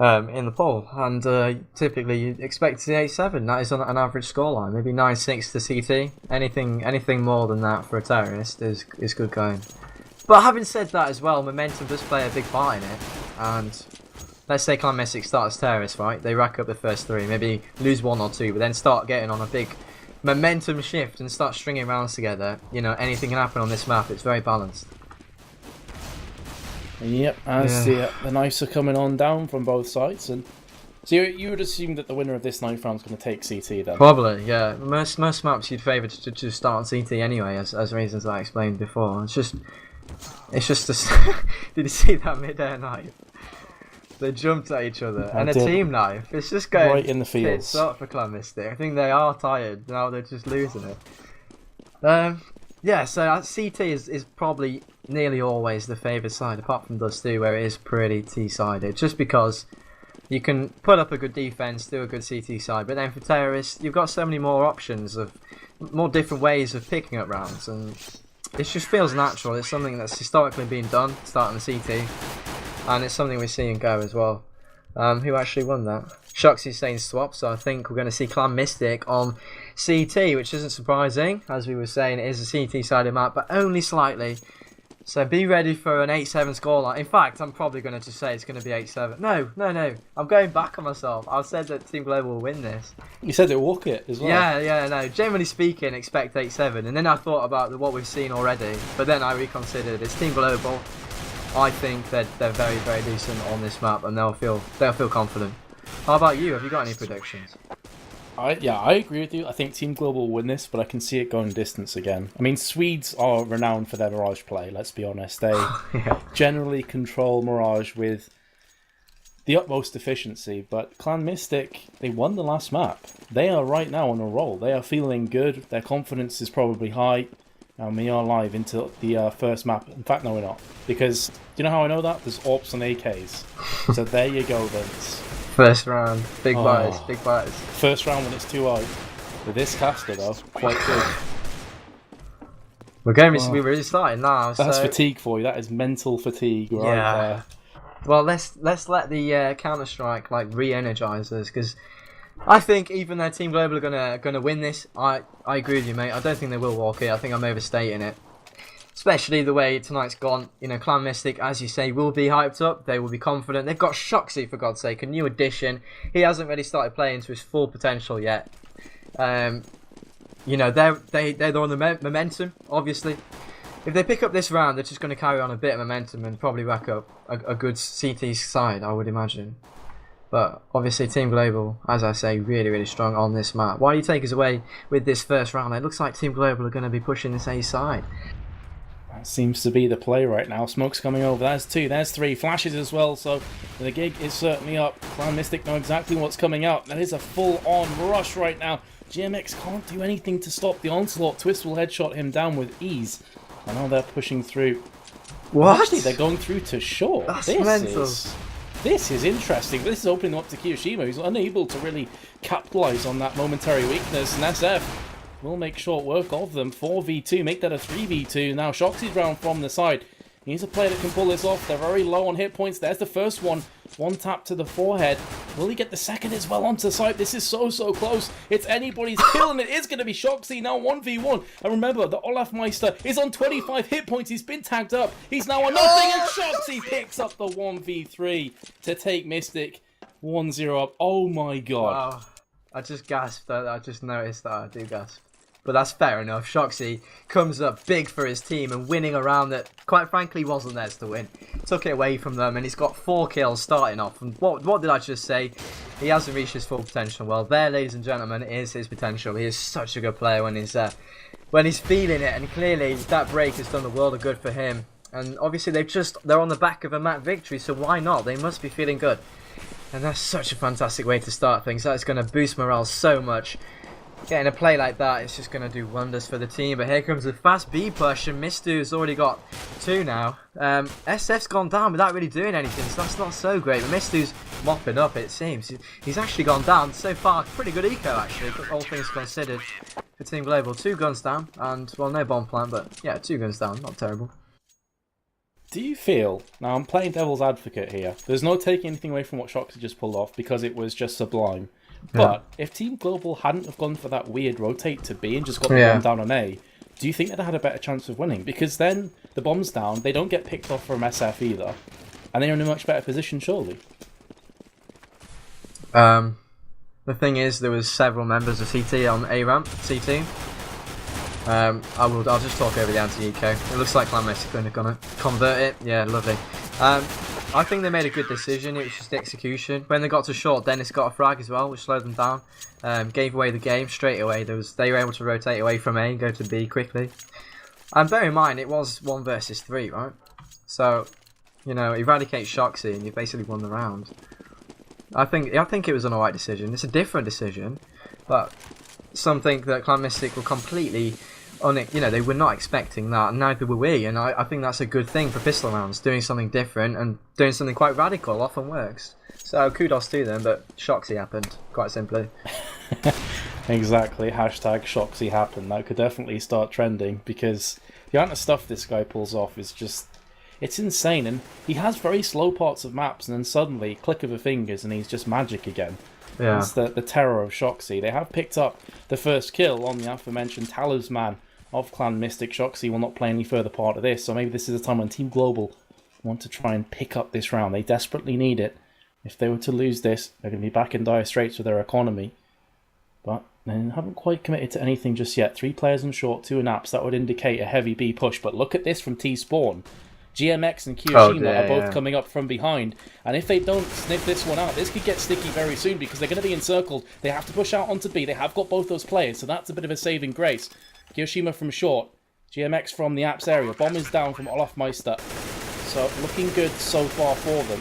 in the poll, and typically you'd expect to see 8-7. That is on an average scoreline, maybe 9-6 to CT. Anything more than that for a terrorist is good going. But having said that as well, momentum does play a big part in it, and let's say Clan-Mystik starts terrorists, right? They rack up the first 3, maybe lose 1 or 2, but then start getting on a big momentum shift and start stringing rounds together. You know, anything can happen on this map. It's very balanced. Yep, as the knives are coming on down from both sides, and so you would assume that the winner of this 9th round is going to take CT then? Probably, yeah. Most maps you'd favour to start on CT anyway, as reasons I explained before. It's just did you see that mid-air knife? They jumped at each other, and a team knife. It's just going right in the fields. It's up for Clan-Mystik. I think they are tired now. They're just losing it. Yeah. So CT is probably nearly always the favoured side, apart from Dust 2, where it is pretty T-sided. Just because you can put up a good defense, do a good CT side, but then for terrorists, you've got so many more options of more different ways of picking up rounds, and it just feels natural. It's something that's historically been done, starting the CT. And it's something we're seeing go as well. Who actually won that? Shoxy's saying swap, so I think we're going to see Clan-Mystik on CT, which isn't surprising. As we were saying, it is a CT-sided map, but only slightly. So be ready for an 8-7 scoreline. In fact, I'm probably going to just say it's going to be 8-7. No. I'm going back on myself. I said that Team Global will win this. You said they'll walk it as well. Yeah, no. Generally speaking, expect 8-7. And then I thought about what we've seen already. But then I reconsidered. It's Team Global. I think they're very, very decent on this map, and they'll feel confident. How about you? Have you got any predictions? I agree with you. I think Team Global will win this, but I can see it going distance again. I mean, Swedes are renowned for their Mirage play, let's be honest. They generally control Mirage with the utmost efficiency, but Clan-Mystik, they won the last map. They are right now on a roll. They are feeling good. Their confidence is probably high. And we are live into the first map. In fact, no, we're not. Because, do you know how I know that? There's AWPs and AKs. So there you go, Vince. First round. Big buys. First round when it's 2-0. With this caster, though, quite good. We're really starting now. That's fatigue for you. That is mental fatigue right there. Well, let's let the Counter-Strike re-energize us, because I think even though Team Global are gonna win this, I agree with you, mate. I don't think they will walk it. I think I'm overstating it. Especially the way tonight's gone. You know, Clan-Mystik, as you say, will be hyped up. They will be confident. They've got Shoxy, for God's sake, a new addition. He hasn't really started playing to his full potential yet. You know, they're on the momentum, obviously. If they pick up this round, they're just going to carry on a bit of momentum and probably rack up a good CT side, I would imagine. But obviously Team Global, as I say, really, really strong on this map. Why do you take us away with this first round? It looks like Team Global are going to be pushing this A side. That seems to be the play right now. Smoke's coming over. There's 2, there's 3. Flashes as well, so the gig is certainly up. Clan-Mystik know exactly what's coming up. That is a full-on rush right now. GMX can't do anything to stop the onslaught. Twist will headshot him down with ease. I know they're pushing through. What? Actually, they're going through to short. That's mental. This is interesting. This is opening up to Kiyoshima, who's unable to really capitalise on that momentary weakness. And SF will make short work of them. 4v2, make that a 3v2. Now Shoxy's round from the side. He's a player that can pull this off. They're very low on hit points. There's the first one. One tap to the forehead. Will he get the second as well onto the side? This is so close. It's anybody's kill, and it is going to be Shoxy now 1v1. And remember, the Olaf Meister is on 25 hit points. He's been tagged up. He's now on nothing, and Shoxy picks up the 1v3 to take Mystik 1-0 up. Oh my god. Wow. I just gasped. I just noticed that. I do gasp. But that's fair enough. Shoxy comes up big for his team and winning a round that, quite frankly, wasn't theirs to win. Took it away from them, and he's got 4 kills starting off. And what did I just say? He hasn't reached his full potential. Well, there, ladies and gentlemen, is his potential. He is such a good player when he's feeling it, and clearly that break has done the world of good for him. And obviously they're on the back of a map victory, so why not? They must be feeling good. And that's such a fantastic way to start things. That's going to boost morale so much. Getting a play like that, it's just going to do wonders for the team. But here comes the fast B push, and Mistu's already got 2 now. SF's gone down without really doing anything, so that's not so great. But Mistu's mopping up, it seems. He's actually gone down so far. Pretty good eco, actually, all things considered, for Team Global. 2 guns down, and, well, no bomb plant, but, yeah, 2 guns down. Not terrible. Do you feel, now I'm playing devil's advocate here, there's no taking anything away from what Shoxy just pulled off because it was just sublime. But if Team Global hadn't have gone for that weird rotate to B and just got the bomb down on A, do you think they'd have had a better chance of winning? Because then the bomb's down, they don't get picked off from SF either, and they're in a much better position, surely. The thing is, there was several members of CT on A ramp, CT. I'll just talk over the anti-eco. It looks like Clan-Mystik are gonna convert it. Yeah, lovely. I think they made a good decision. It was just execution. When they got to short, Dennis got a frag as well, which slowed them down. Gave away the game straight away. They were able to rotate away from A and go to B quickly. And bear in mind, it was 1 versus 3, right? So, you know, eradicate Shoxy and you basically won the round. I think it was an alright decision. It's a different decision, but something that Clan-Mystik were completely they were not expecting that, and neither were we. And I think that's a good thing for pistol rounds. Doing something different and doing something quite radical often works. So kudos to them, but Shoxy happened, quite simply. Exactly. Hashtag Shoxy happened. That could definitely start trending, because the amount of stuff this guy pulls off is just... it's insane, and he has very slow parts of maps, and then suddenly, click of the fingers, and he's just magic again. Yeah. That's the terror of Shoxy. They have picked up the first kill on the aforementioned talisman of Clan-Mystik. Shoxy will not play any further part of this, so maybe this is a time when Team Global want to try and pick up this round. They desperately need it. If they were to lose this, they're going to be back in dire straits with their economy. But they haven't quite committed to anything just yet. 3 players in short, 2 in apps. That would indicate a heavy B push. But look at this from T-Spawn. GMX and Kiyoshima are both coming up from behind, and if they don't sniff this one out, this could get sticky very soon, because they're going to be encircled. They have to push out onto B. They have got both those players, so that's a bit of a saving grace. Kiyoshima from short, GMX from the apps area. Bomb is down from Olaf Meister, so looking good so far for them.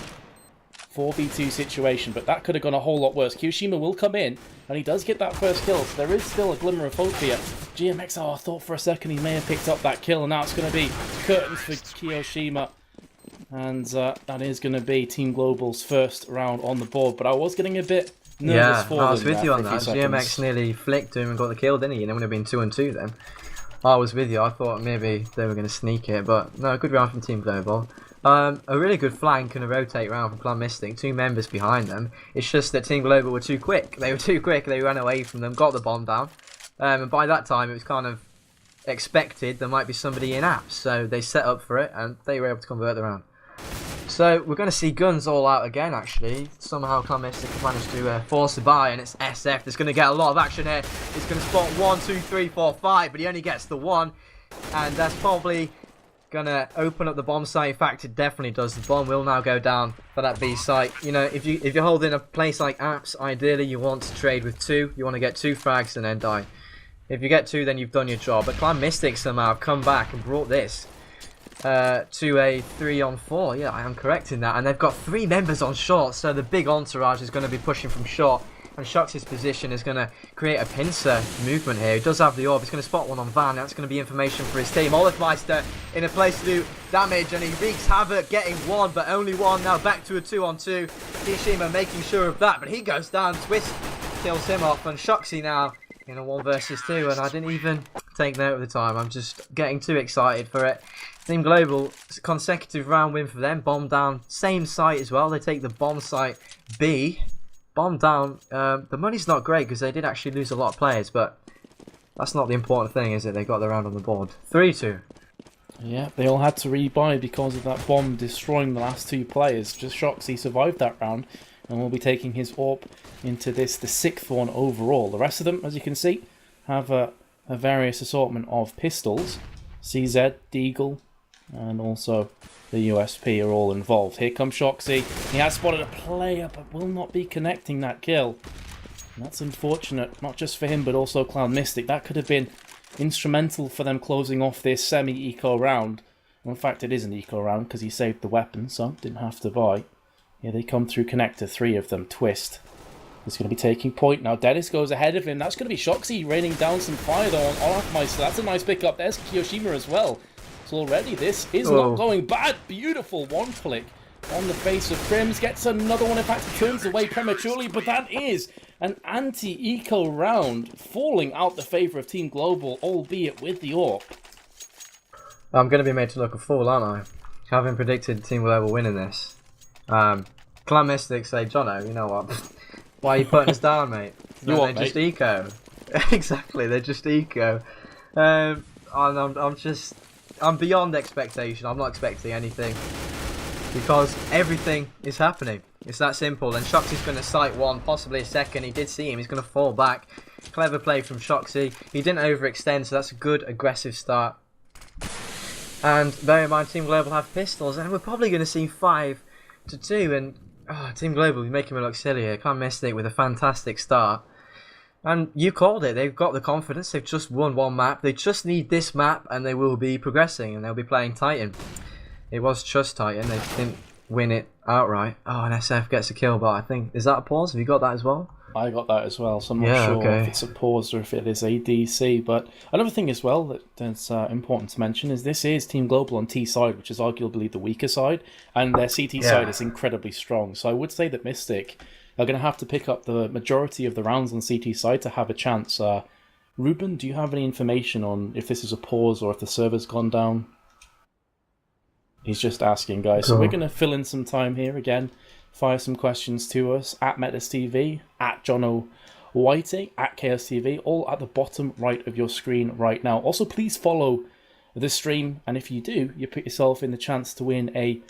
4v2 situation, but that could have gone a whole lot worse. Kiyoshima will come in, and he does get that first kill, so there is still a glimmer of hope here. GMX, I thought for a second he may have picked up that kill, and now it's going to be curtains for Kiyoshima. And that is going to be Team Global's first round on the board, but I was getting a bit nervous for them. I was with you on that. GMX nearly flicked him and got the kill, didn't he? And it would have been 2 and 2 then. I was with you. I thought maybe they were going to sneak it, but no, good round from Team Global. A really good flank and a rotate round from Clan-Mystik, 2 members behind them. It's just that Team Global were too quick. They were too quick, they ran away from them, got the bomb down. And by that time it was kind of expected there might be somebody in apps, so they set up for it and they were able to convert the round. So we're going to see guns all out again actually. Somehow Clan-Mystik have managed to force a buy, and it's SF that's going to get a lot of action here. He's going to spot 1, 2, 3, 4, 5, but he only gets the 1, and that's probably gonna open up the bomb site. In fact, it definitely does. The bomb will now go down for that B site. You know, if you're holding a place like apps, ideally you want to trade with 2. You want to get 2 frags and then die. If you get 2, then you've done your job. But Clan-Mystik somehow have come back and brought this to a 3 on 4. Yeah, I am correct in that. And they've got 3 members on short, so the big entourage is going to be pushing from short. And Shoxy's position is going to create a pincer movement here. He does have the orb. He's going to spot one on Van. That's going to be information for his team. Olafmeister in a place to do damage, and he wreaks havoc, getting 1, but only 1. Now back to a 2 on 2. Kiyoshima making sure of that, but he goes down. Twist kills him off, and Shoxy now in a 1 versus 2. And I didn't even take note of the time. I'm just getting too excited for it. Team Global, consecutive round win for them. Bomb down, same site as well. They take the bomb site B. Bomb down. The money's not great because they did actually lose a lot of players, but that's not the important thing, is it? They got the round on the board. 3-2. Yeah, they all had to rebuy because of that bomb destroying the last 2 players. Just Shoxy survived that round and will be taking his AWP into this, the 6th one overall. The rest of them, as you can see, have a various assortment of pistols. CZ, Deagle, and also the USP are all involved. Here comes Shoxy. He has spotted a player, but will not be connecting that kill. And that's unfortunate, not just for him, but also Clan-Mystik. That could have been instrumental for them closing off this semi-eco round. Well, in fact, it is an eco round because he saved the weapon, so didn't have to buy. Here they come through connector, 3 of them. Twist. He's going to be taking point now. Dennis goes ahead of him. That's going to be Shoxy raining down some fire though on Olafmeister. That's a nice pickup. There's Kiyoshima as well. So already this is not going bad. Beautiful 1 click on the face of Crims. Gets another one. In fact, he turns away prematurely, but that is an anti-eco round falling out the favour of Team Global, albeit with the AWP. I'm going to be made to look a fool, aren't I? having predicted Team Global winning this, Clan-Mystik say, Jono, you know what? Why are you putting us down, mate? You what, they're just mate? eco. Exactly, they're just eco. And I'm beyond expectation. I'm not expecting anything because everything is happening. It's that simple. And Shoxy's going to sight one, possibly a second. He did see him. He's going to fall back. Clever play from Shoxy. He didn't overextend, so that's a good aggressive start. And bear in mind, Team Global have pistols, and we're probably going to see 5-2. And Team Global, you're making me look silly here. Clan-Mystik with a fantastic start. And you called it. They've got the confidence. They've just won one map. They just need this map, and they will be progressing, and they'll be playing Titan. It was just Titan. They didn't win it outright. Oh, and SF gets a kill, but I think... Is that a pause? Have you got that as well? I got that as well, so I'm not sure if it's a pause or if it is a DC. But another thing as well that's important to mention is this is Team Global on T side, which is arguably the weaker side, and their CT side is incredibly strong. So I would say that Mystik are going to have to pick up the majority of the rounds on CT side to have a chance. Ruben, do you have any information on if this is a pause or if the server's gone down? He's just asking, guys. Cool. So we're going to fill in some time here again. Fire some questions to us at MetasTV, at Jono Whiting, at ChaosTV, all at the bottom right of your screen right now. Also, please follow the stream, and if you do, you put yourself in the chance to win a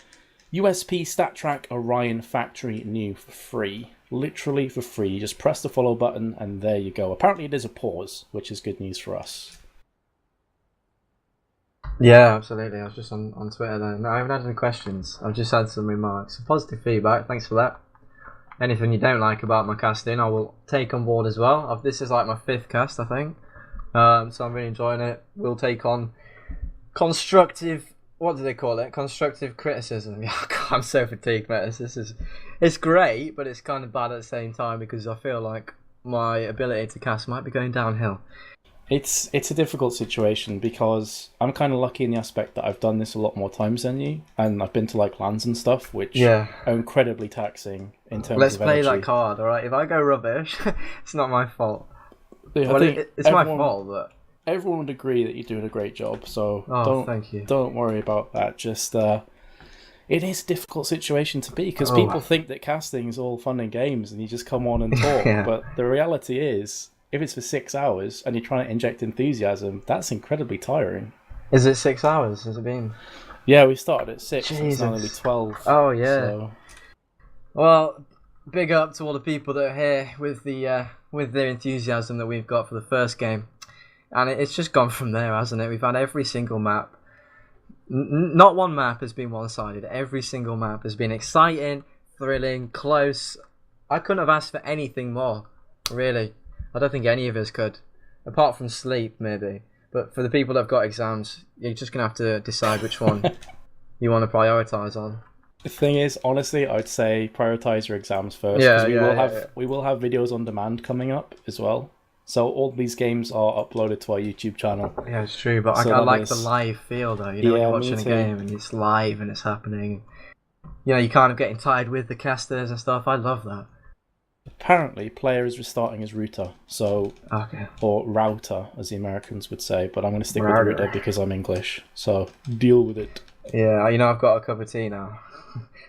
USP StatTrak Orion Factory New for free. Literally for free. You just press the follow button, and there you go. Apparently, it is a pause, which is good news for us. Yeah, absolutely. I was just on Twitter then. No, I haven't had any questions. I've just had some remarks. Positive feedback. Thanks for that. Anything you don't like about my casting, I will take on board as well. This is like my 5th cast, I think. So I'm really enjoying it. We'll take on constructive... What do they call it? Constructive criticism. God, I'm so fatigued, mate. It's great, but it's kind of bad at the same time because I feel like my ability to cast might be going downhill. It's a difficult situation because I'm kind of lucky in the aspect that I've done this a lot more times than you, and I've been to like LANs and stuff, which are incredibly taxing in terms Let's of play energy. that card, alright? If I go rubbish, it's not my fault. Yeah, well, it's my fault, but... Everyone would agree that you're doing a great job, so thank you. Don't worry about that. Just it is a difficult situation to be because people think that casting is all fun and games and you just come on and talk, but the reality is, if it's for 6 hours and you're trying to inject enthusiasm, that's incredibly tiring. Is it 6 hours? Has it been? Yeah, we started at 6. Jesus. It's now nearly 12. Oh yeah. So. Well, big up to all the people that are here with their enthusiasm that we've got for the first game. And it's just gone from there, hasn't it? We've had every single map. Not one map has been one-sided. Every single map has been exciting, thrilling, close. I couldn't have asked for anything more, really. I don't think any of us could. Apart from sleep, maybe. But for the people that have got exams, you're just going to have to decide which one you want to prioritise on. The thing is, honestly, I'd say prioritise your exams first. Yeah, we will have videos on demand coming up as well. So all these games are uploaded to our YouTube channel. Yeah, it's true, but I like the live feel though. You know, when you're watching a game and it's live and it's happening. You know, you're kind of getting tied with the casters and stuff. I love that. Apparently, player is restarting as router, or router, as the Americans would say. But I'm going to stick with router because I'm English. So deal with it. Yeah, you know, I've got a cup of tea now.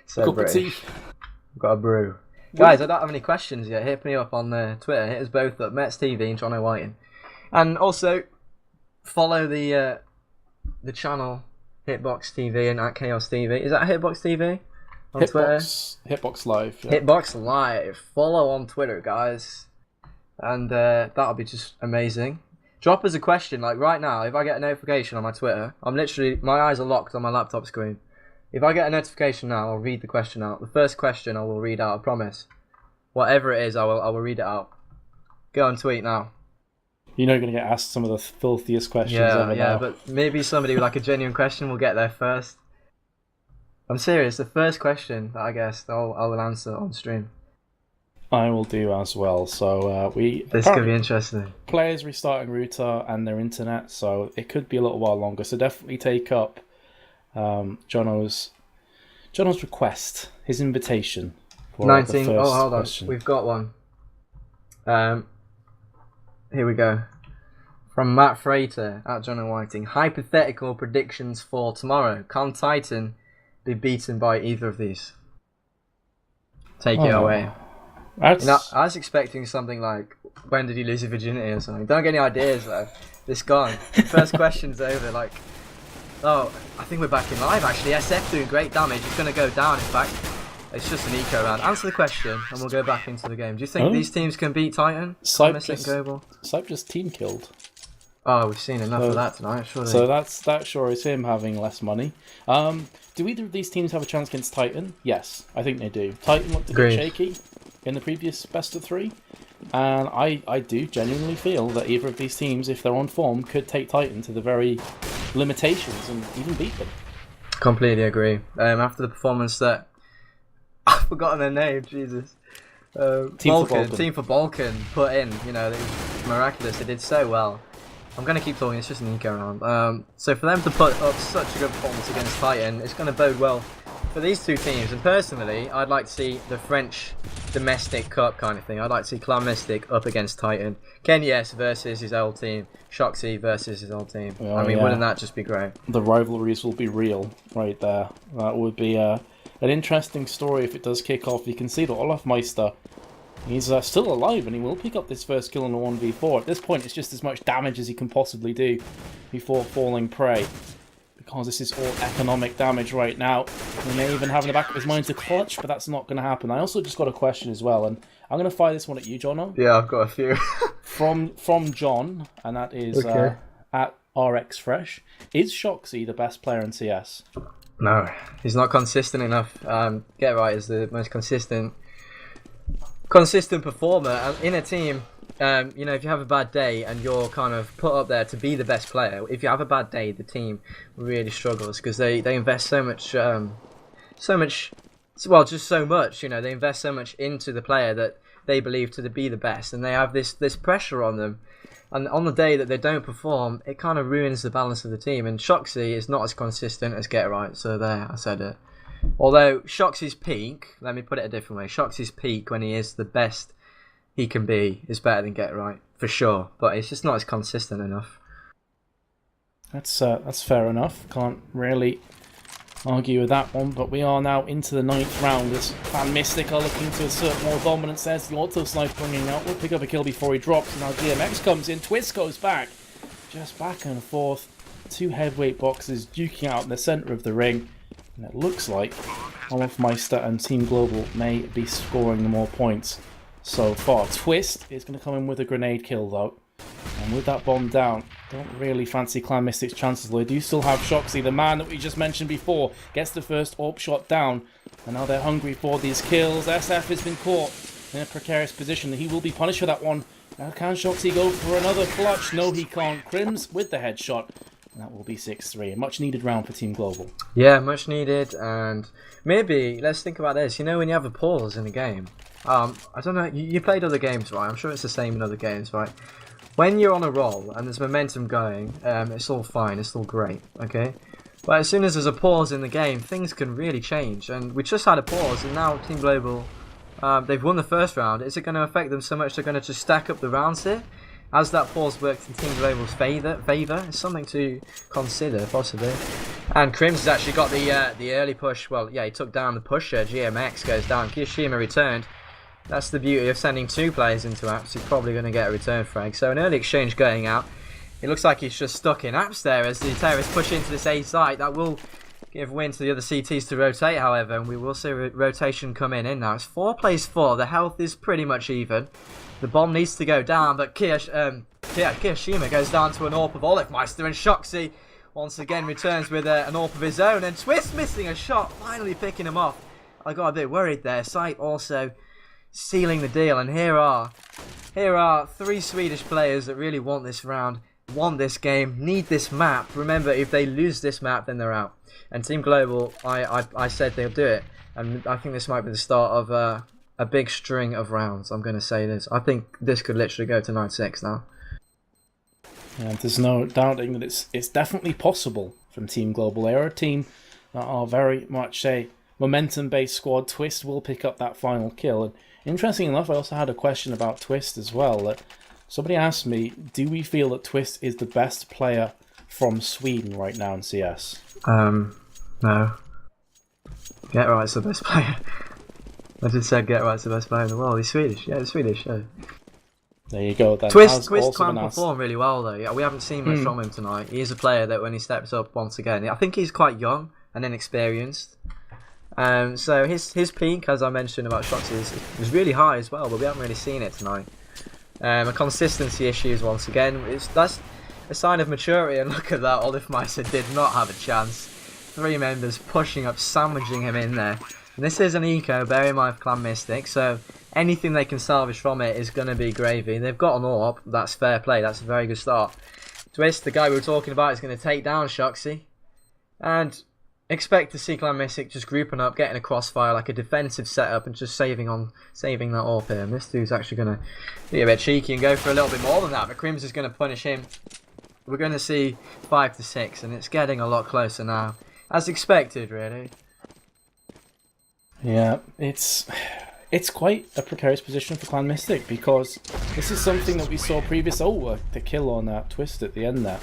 So cup of tea. I've got a brew. Guys, I don't have any questions yet. Hit me up on Twitter. Hit us both up, MetsTV and Jono Whiting. And also, follow the channel, Hitbox TV and at Chaos TV. Is that Hitbox TV? On Twitter? Hitbox Live. Yeah. Hitbox Live. Follow on Twitter, guys. And that'll be just amazing. Drop us a question. Like right now, if I get a notification on my Twitter, my eyes are locked on my laptop screen. If I get a notification now, I'll read the question out. The first question I will read out, I promise. Whatever it is, I will read it out. Go and tweet now. You know you're going to get asked some of the filthiest questions ever now. Yeah, but maybe somebody with like a genuine question will get there first. I'm serious, the first question that I guessed, I will answer on stream. I will do as well. So this could be interesting. Players restarting router and their internet, so it could be a little while longer. So definitely take up Jono's request, his invitation for 19. The first hold on, question. We've got one. Here we go. From Matt Frater at Jono Whiting. Hypothetical predictions for tomorrow. Can Titan be beaten by either of these. Take it away. That's... You know, I was expecting something like, when did he lose his virginity or something? Don't get any ideas though. This gone. First question's over. Like, oh, I think we're back in live actually. SF doing great damage. He's going to go down, in fact. It's just an eco round. Answer the question and we'll go back into the game. Do you think these teams can beat Titan? Sype just team killed. Oh, we've seen enough of that tonight, surely. So that sure is him having less money. Do either of these teams have a chance against Titan? Yes, I think they do. Titan looked a bit shaky in the previous best of 3. And I do genuinely feel that either of these teams, if they're on form, could take Titan to the very limitations and even beat them. Completely agree. After the performance that... I've forgotten their name, Jesus. Team for Balkan put in, you know, it was miraculous. They did so well. I'm going to keep talking, it's just an eco round. So for them to put up such a good performance against Titan, it's going to bode well for these two teams. And personally, I'd like to see the French domestic cup kind of thing. I'd like to see Clan-Mystik up against Titan. Ken versus his old team. Shoxy versus his old team. Oh, I mean, wouldn't that just be great? The rivalries will be real right there. That would be an interesting story if it does kick off. You can see that Olafmeister, he's still alive and he will pick up this first kill in a 1v4. At this point, it's just as much damage as he can possibly do before falling prey. Because this is all economic damage right now. He may even have in the back of his mind to clutch, but that's not going to happen. I also just got a question as well, and I'm going to fire this one at you, Jono. Yeah, I've got a few. from John, and that is at RxFresh. Is Shoxy the best player in CS? No, he's not consistent enough. Get Right is the most consistent performer in a team. You know, if you have a bad day and you're kind of put up there to be the best player, if you have a bad day, the team really struggles because they invest so much, just so much. You know, they invest so much into the player that they believe to be the best, and they have this pressure on them. And on the day that they don't perform, it kind of ruins the balance of the team. And Shoxy is not as consistent as Get Right, so there, I said it. Although Shoxy's peak, let me put it a different way, Shoxy's peak when he is the best he can be is better than Get Right, for sure. But it's just not as consistent enough. That's fair enough. Can't really argue with that one. But we are now into the 9th round as Clan-Mystik are looking to assert more dominance. There's the auto snipe bringing out. We'll pick up a kill before he drops. And now GMX comes in. Twist goes back. Just back and forth. 2 heavyweight boxes duking out in the centre of the ring. And it looks like Olafmeister and Team Global may be scoring the more points so far. Twist is going to come in with a grenade kill though. And with that bomb down, don't really fancy Clan-Mystik's chances, though they do still have Shoxy, the man that we just mentioned before, gets the first AWP shot down. And now they're hungry for these kills. SF has been caught in a precarious position. He will be punished for that one. Now can Shoxy go for another clutch? No, he can't. Crims with the headshot. And that will be 6-3. A much needed round for Team Global. Yeah, much needed. And maybe, let's think about this. You know, when you have a pause in a game, I don't know, you played other games, right? I'm sure it's the same in other games, right? When you're on a roll and there's momentum going, it's all fine, it's all great, okay? But as soon as there's a pause in the game, things can really change. And we just had a pause, and now Team Global, they've won the first round. Is it going to affect them so much they're going to just stack up the rounds here? As that pause works in Team Global's favour, it's something to consider, possibly. And Crims has actually got the early push. Well, yeah, he took down the pusher. GMX goes down. Kiyashima returned. That's the beauty of sending 2 players into apps. He's probably going to get a return frag. So an early exchange going out. It looks like he's just stuck in apps there as the terrorists push into this A site. That will give win to the other CTs to rotate, however. And we will see rotation coming in now. It's 4 plays 4. The health is pretty much even. The bomb needs to go down, but Kiyashima goes down to an AWP of Olafmeister, and Shoxy once again returns with an AWP of his own. And Twist missing a shot, finally picking him off. I got a bit worried there. Sight also sealing the deal, and here are 3 Swedish players that really want this round, want this game, need this map. Remember, if they lose this map, then they're out. And Team Global, I said they'll do it, and I think this might be the start of a big string of rounds. I'm going to say this. I think this could literally go to 9-6 now. Yeah, there's no doubting that it's definitely possible from Team Global. They are a team that are very much a momentum-based squad. Twist will pick up that final kill. And interesting enough, I also had a question about Twist as well. That somebody asked me, do we feel that Twist is the best player from Sweden right now in CS? No. Get Right's the best player. I just said Get Right's the best player in the world. He's Swedish. Yeah, he's Swedish. Yeah. There you go. Then Twist can perform really well though. Yeah, we haven't seen much from him tonight. He is a player that when he steps up once again, I think he's quite young and inexperienced. So his peak, as I mentioned about shots, is really high as well, but we haven't really seen it tonight. A consistency issues once again. That's a sign of maturity, and look at that. Clan-Mystik did not have a chance. 3 members pushing up, sandwiching him in there. And this is an eco, bear in mind, for Clan-Mystik, so anything they can salvage from it is going to be gravy. They've got an AWP, that's fair play, that's a very good start. Twist, the guy we were talking about, is going to take down Shoxy. And expect to see Clan-Mystik just grouping up, getting a crossfire, like a defensive setup, and just saving that AWP here. And this dude's actually going to be a bit cheeky and go for a little bit more than that, but Crims is going to punish him. We're going to see 5 to 6, and it's getting a lot closer now. As expected, really. Yeah, it's quite a precarious position for Clan-Mystik, because this is something that we saw previous. Oh, the kill on that Twist at the end there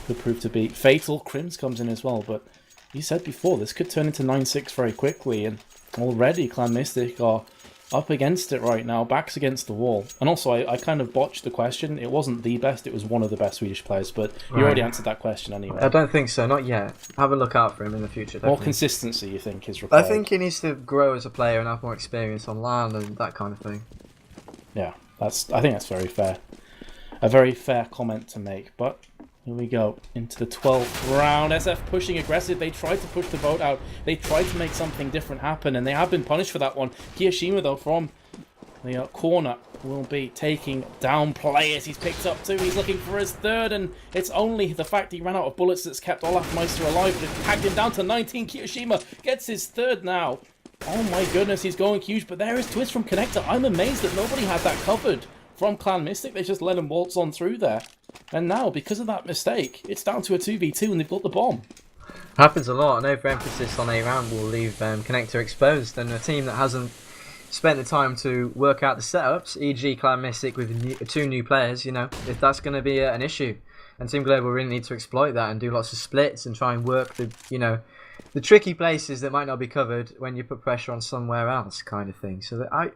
could prove to be fatal. Crims comes in as well, but you said before, this could turn into 9-6 very quickly, and already Clan-Mystik are up against it right now, backs against the wall. And also, I kind of botched the question. It wasn't the best, it was one of the best Swedish players, but you already answered that question anyway. I don't think so, not yet. Have a look out for him in the future. Definitely. More consistency, you think, is required? I think he needs to grow as a player and have more experience on LAN and that kind of thing. Yeah, I think that's very fair. A very fair comment to make, but here we go, into the 12th round. SF pushing aggressive. They tried to push the boat out. They tried to make something different happen, and they have been punished for that one. Kiyoshima, though, from the corner, will be taking down players. He's picked up 2. He's looking for his 3rd, and it's only the fact he ran out of bullets that's kept Clan-Mystik alive, but it's tagged him down to 19. Kiyoshima gets his 3rd now. Oh my goodness, he's going huge, but there is Twist from Connector. I'm amazed that nobody had that covered from Clan-Mystik. They just let him waltz on through there. And now, because of that mistake, it's down to a 2v2 and they've got the bomb. Happens a lot, and overemphasis on a round will leave Connector exposed, and a team that hasn't spent the time to work out the setups, e.g. Clan-Mystik with 2 new players, you know, if that's going to be an issue. And Team Global really need to exploit that and do lots of splits and try and work the, you know, the tricky places that might not be covered when you put pressure on somewhere else, kind of thing. So that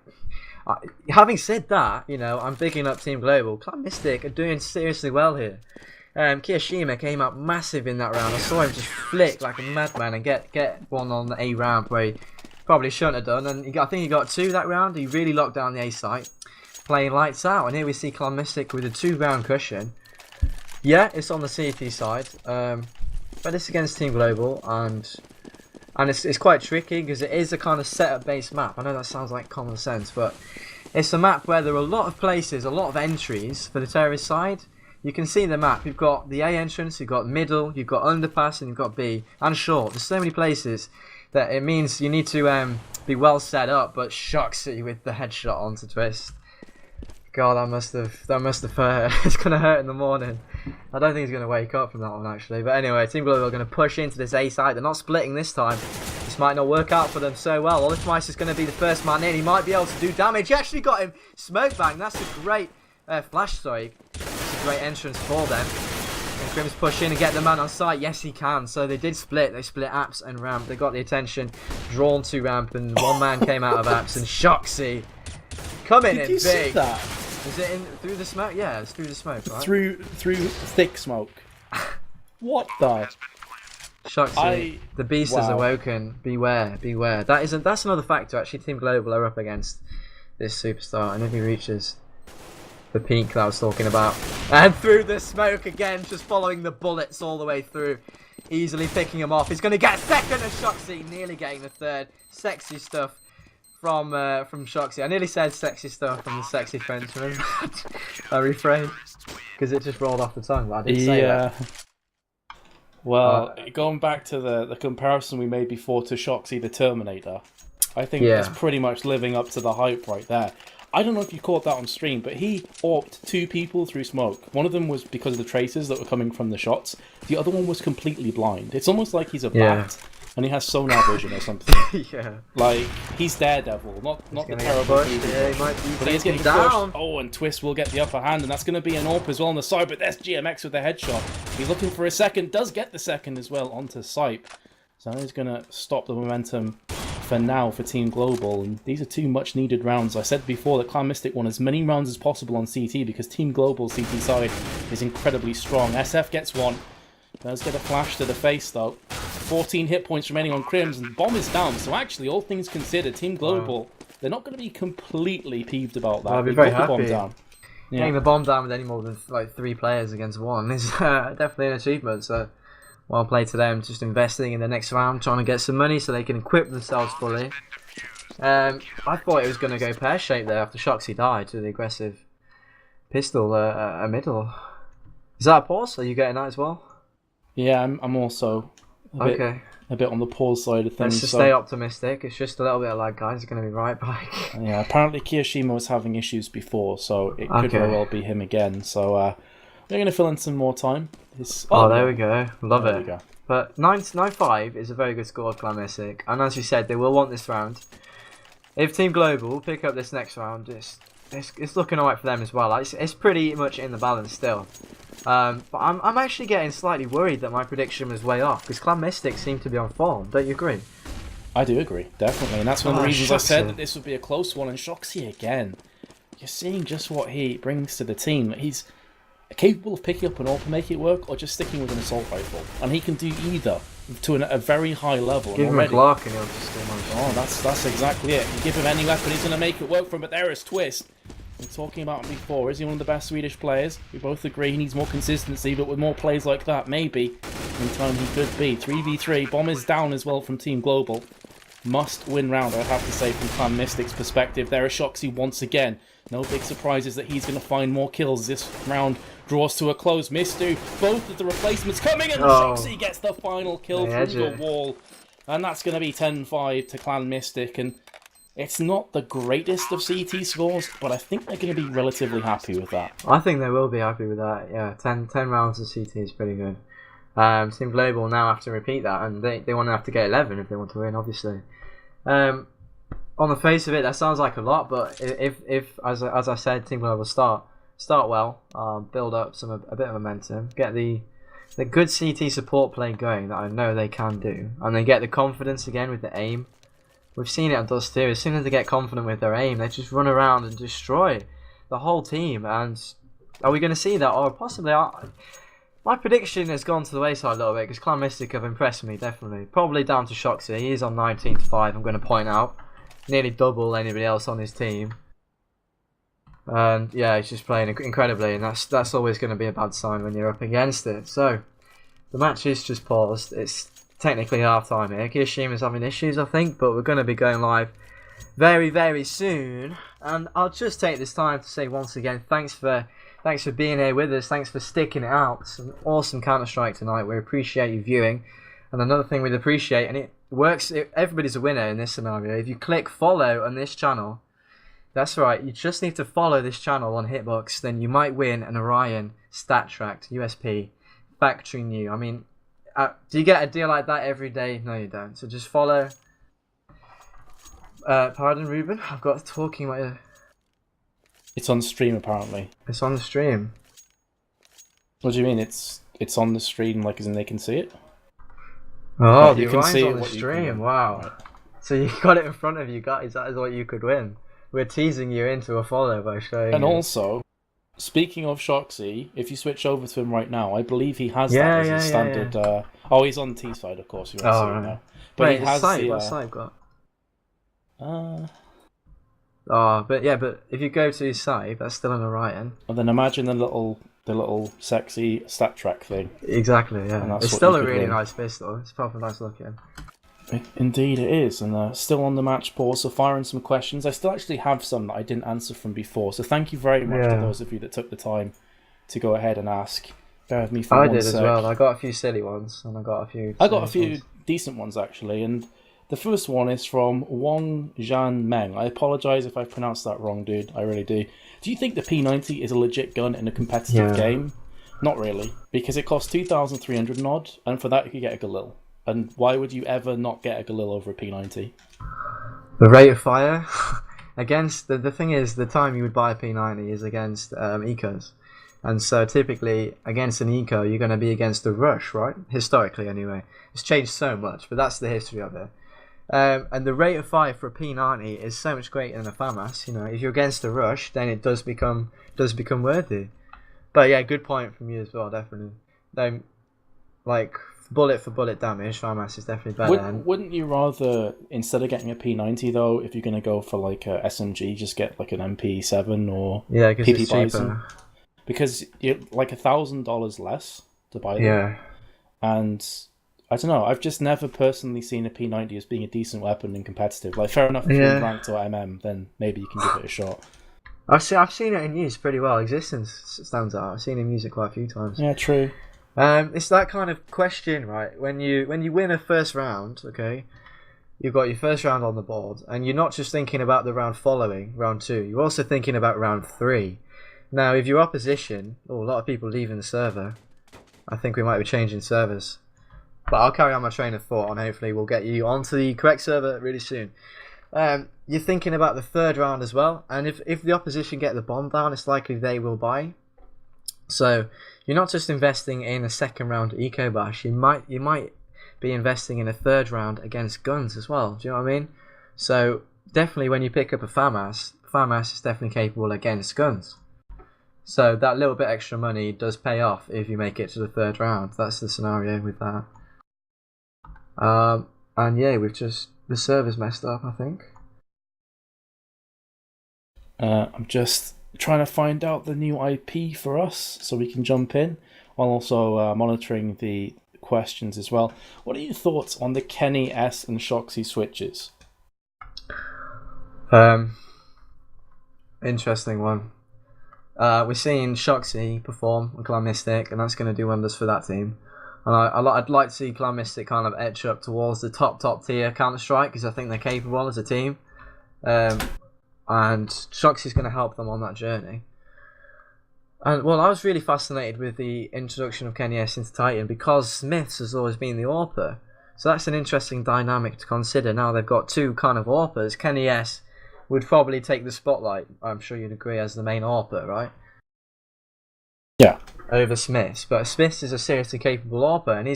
having said that, you know, I'm picking up Team Global. Clan-Mystik are doing seriously well here. Kiyoshima came up massive in that round. I saw him just flick like a madman and get one on the A ramp where he probably shouldn't have done. And I think he got 2 that round. He really locked down the A site, playing lights out. And here we see Clan-Mystik with a 2-round cushion. Yeah, it's on the CT side, but it's against Team Global, and it's quite tricky because it is a kind of setup-based map. I know that sounds like common sense, but it's a map where there are a lot of places, a lot of entries for the terrorist side. You can see the map. You've got the A entrance, you've got middle, you've got underpass, and you've got B, and short. There's so many places that it means you need to be well set up, but Shoxy with the headshot onto Twist. God, that must have hurt. It's gonna hurt in the morning. I don't think he's gonna wake up from that one actually. But anyway, Team Global are gonna push into this A side. They're not splitting this time. This might not work out for them so well. Clan-Mystik is gonna be the first man in. He might be able to do damage. He actually got him smoke bang. That's a great flash. Sorry, that's a great entrance for them. And Crims push in and get the man on site. Yes, he can. So they did split. They split apps and ramp. They got the attention drawn to ramp, and one man came out of apps. And Shoxy coming in big. See that? Is it in through the smoke? Yeah, it's through the smoke, right? Through thick smoke. What the? Shoxy, the beast has awoken. Beware, beware. That's another factor. Actually, Team Global are up against this superstar, and if he reaches the peak that I was talking about, and through the smoke again, just following the bullets all the way through, easily picking him off. He's going to get a 2nd, and Shoxy nearly getting the 3rd. Sexy stuff from Shoxy. I nearly said sexy stuff from the sexy Frenchman. I refrained because it just rolled off the tongue, but I didn't say that. Well, going back to the comparison we made before to Shoxy the Terminator, I think it's pretty much living up to the hype right there. I don't know if you caught that on stream, but he AWP'd 2 people through smoke. One of them was because of the traces that were coming from the shots. The other one was completely blind. It's almost like he's a bat. And he has sonar vision or something. Yeah. Like, he's Daredevil, not the terrible movie. Yeah, he might be, but he's getting down. Pushed. Oh, and Twist will get the upper hand, and that's going to be an AWP as well on the side, but there's GMX with the headshot. He's looking for a 2nd, does get the 2nd as well onto Sipe. So that is going to stop the momentum for now for Team Global. And these are two much needed rounds. I said before that Clan-Mystik won as many rounds as possible on CT because Team Global's CT side is incredibly strong. SF gets one. Does get a flash to the face though. 14 hit points remaining on Crims, and bomb is down. So actually, all things considered, Team Global, they're not going to be completely peeved about that. I'll be very happy. Bomb down. Yeah. Getting the bomb down with any more than like 3 players against 1 is definitely an achievement. So well played to them, just investing in the next round, trying to get some money so they can equip themselves fully. I thought it was going to go pear-shaped there after Shoxy died to the aggressive pistol a middle. Is that a pause? Are you getting that as well? Yeah, I'm also a bit on the pause side of things. Let's just stay optimistic. It's just a little bit of lag, guys. It's going to be right back. Yeah, apparently Kiyoshima was having issues before, so it could very well be him again. So we're going to fill in some more time. There we go. Love it. Go. But 9-5 is a very good score of Clan-Mystik. And as you said, they will want this round. If Team Global pick up this next round, it's looking alright for them as well. It's pretty much in the balance still. But I'm actually getting slightly worried that my prediction was way off, because Clan-Mystik seem to be on form. Don't you agree? I do agree, definitely. And that's one of the reasons I said that this would be a close one. And Shoxy again, you're seeing just what he brings to the team. He's capable of picking up an AWP and make it work, or just sticking with an assault rifle. And he can do either to a very high level. Give him a Glock and he'll just do Oh, that's exactly it. You give him any weapon, he's going to make it work for him. But there is Twist. We're talking about him before. Is he one of the best Swedish players? We both agree he needs more consistency, but with more plays like that, maybe in time he could be. 3v3. Bomb is down as well from Team Global. Must win round, I'd have to say, from Clan-Mystik's perspective. There is Shoxy once again. No big surprises that he's going to find more kills. This round draws to a close. Mistu, both of the replacements coming, and Shoxy gets the final kill through the wall. And that's going to be 10-5 to Clan-Mystik. And it's not the greatest of CT scores, but I think they're going to be relatively happy with that. I think they will be happy with that. Yeah, 10 rounds of CT is pretty good. Team Global now have to repeat that, and they want to have to get 11 if they want to win, obviously. On the face of it, that sounds like a lot, but if as I said, Team Global start well, build up a bit of momentum, get the good CT support play going that I know they can do, and they get the confidence again with the aim. We've seen it on Dust too. As soon as they get confident with their aim, they just run around and destroy the whole team. And are we going to see that, or possibly? My prediction has gone to the wayside a little bit because Clan-Mystik have impressed me, definitely. Probably down to Shoxy. He is on 19-5. I'm going to point out, nearly double anybody else on his team. And yeah, he's just playing incredibly, and that's always going to be a bad sign when you're up against it. So the match is just paused. It's technically half time here. Kiyoshima's having issues, I think, but we're going to be going live very, very soon. And I'll just take this time to say once again, thanks for being here with us. Thanks for sticking it out. Some awesome Counter-Strike tonight. We appreciate you viewing. And another thing we'd appreciate, and it works, everybody's a winner in this scenario. If you click follow on this channel, that's right, you just need to follow this channel on Hitbox, then you might win an Orion Stat Tracked USP factory new. I mean, do you get a deal like that every day? No, you don't. So just follow. Pardon, Ruben? I've got talking like. It's on stream apparently. It's on the stream. What do you mean? It's on the stream, like as in they can see it? Oh, you can see on the stream. Wow. Right. So you got it in front of you guys. That is what you could win. We're teasing you into a follow by showing. And also, speaking of Shoxy, if you switch over to him right now, I believe he has that as a standard. Oh, he's on the T side, of course. You won't see him now. But wait, he has what's Side got? But if you go to his side, that's still an Orion. And then imagine the little sexy stat track thing. Exactly, yeah. It's still a really nice pistol. It's proper nice looking. Indeed it is, and still on the match pause, so firing some questions. I still actually have some that I didn't answer from before, so thank you very much to those of you that took the time to go ahead and ask. Bear with me for one sec. I did as well. I got a few silly ones, and I got a few decent ones actually, and the first one is from Wang Zhan Meng. I apologise if I pronounced that wrong, dude. I really do. Do you think the P90 is a legit gun in a competitive game? Not really, because it costs 2,300 and odd, and for that you could get a Galil. And why would you ever not get a Galil over a P90? The rate of fire against the thing is the time you would buy a P90 is against ecos. And so typically against an eco, you're going to be against the rush, right? Historically, anyway. It's changed so much, but that's the history of it. And the rate of fire for a P90 is so much greater than a FAMAS. You know, if you're against a rush, then it does become worthy. But yeah, good point from you as well, definitely. Like bullet for bullet damage, FAMAS is definitely better. Wouldn't you rather, instead of getting a P90 though, if you're going to go for like a SMG, just get like an MP7 or because PP it's Bison? cheaper. Because you're like $1,000 less to buy them. Yeah. And I don't know, I've just never personally seen a P90 as being a decent weapon in competitive. Like, fair enough if you're ranked or MM, then maybe you can give it a shot. I've seen it in use pretty well. Existence stands out. I've seen him use it quite a few times. Yeah, true. It's that kind of question, right? When you win a first round, okay, you've got your first round on the board, and you're not just thinking about the round following, round 2. You're also thinking about round 3. Now, if your opposition, a lot of people leaving the server, I think we might be changing servers. But I'll carry on my train of thought, and hopefully we'll get you onto the correct server really soon. You're thinking about the third round as well, and if the opposition get the bomb down, it's likely they will buy. So you're not just investing in a second round eco bash. You might be investing in a third round against guns as well. Do you know what I mean? So definitely when you pick up a FAMAS is definitely capable against guns. So that little bit extra money does pay off if you make it to the third round. That's the scenario with that. And yeah, the server's messed up, I think. I'm just trying to find out the new IP for us so we can jump in. While also monitoring the questions as well. What are your thoughts on the Kenny S and Shoxy switches? Interesting one. We're seeing Shoxy perform on Clan-Mystik, and that's going to do wonders for that team. And I'd like to see Clan-Mystik kind of etch up towards the top tier Counter-Strike, because I think they're capable as a team. And Shoxy's going to help them on that journey. And well, I was really fascinated with the introduction of Kenny S into Titan, because Smiths has always been the AWPer. So that's an interesting dynamic to consider. Now they've got two kind of AWPers. Kenny S would probably take the spotlight, I'm sure you'd agree, as the main AWPer, right? Yeah. Over Smiths. But Smiths is a seriously capable AWPer, and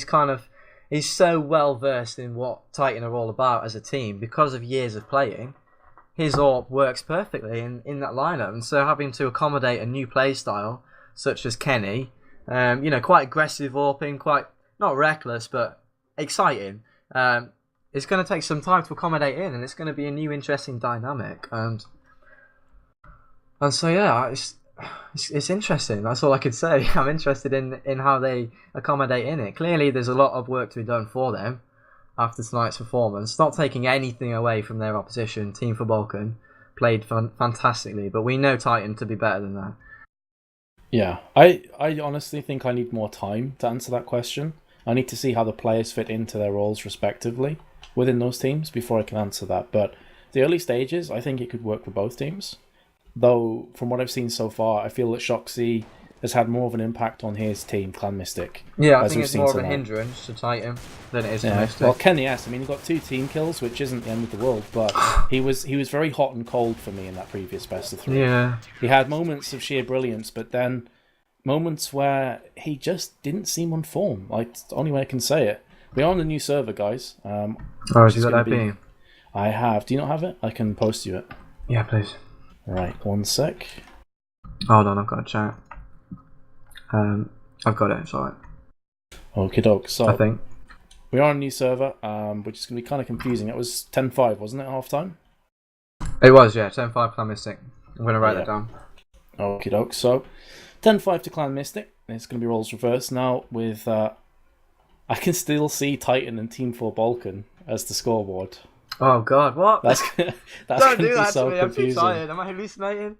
he's so well versed in what Titan are all about as a team because of years of playing. His AWP works perfectly in that lineup, and so having to accommodate a new play style such as Kenny, quite aggressive AWPing, quite not reckless but exciting. It's going to take some time to accommodate in, and it's going to be a new interesting dynamic. And so yeah, it's interesting. That's all I could say. I'm interested in how they accommodate in it. Clearly, there's a lot of work to be done for them after tonight's performance. Not taking anything away from their opposition. Team for Balkan played fantastically, but we know Titan to be better than that. Yeah, I honestly think I need more time to answer that question. I need to see how the players fit into their roles respectively within those teams before I can answer that. But the early stages, I think it could work for both teams. Though, from what I've seen so far, I feel that Shoxy has had more of an impact on his team, Clan-Mystik. Yeah, I think it's more of a hindrance to Titan than it is to Mystic. Well, Kenny S, I mean, he got 2 team kills, which isn't the end of the world, but he was very hot and cold for me in that previous best of 3. Yeah. He had moments of sheer brilliance, but then moments where he just didn't seem on form. Like, it's the only way I can say it. We are on the new server, guys. Have you got that being? I have. Do you not have it? I can post you it. Yeah, please. Right, 1 sec. Hold on, I've got a chat. I've got it, it's alright. Okie doke. So, I think. We are on a new server, which is going to be kind of confusing. It was 10-5, wasn't it, half time? It was, yeah, 10-5 Clan-Mystik. I'm going to write that down. Okie doke. So, 10-5 to Clan-Mystik. It's going to be roles reversed now with... I can still see Titan and Team 4 Balkan as the scoreboard. Oh god, what? That's Don't do that so to me, confusing. I'm too tired. Am I hallucinating?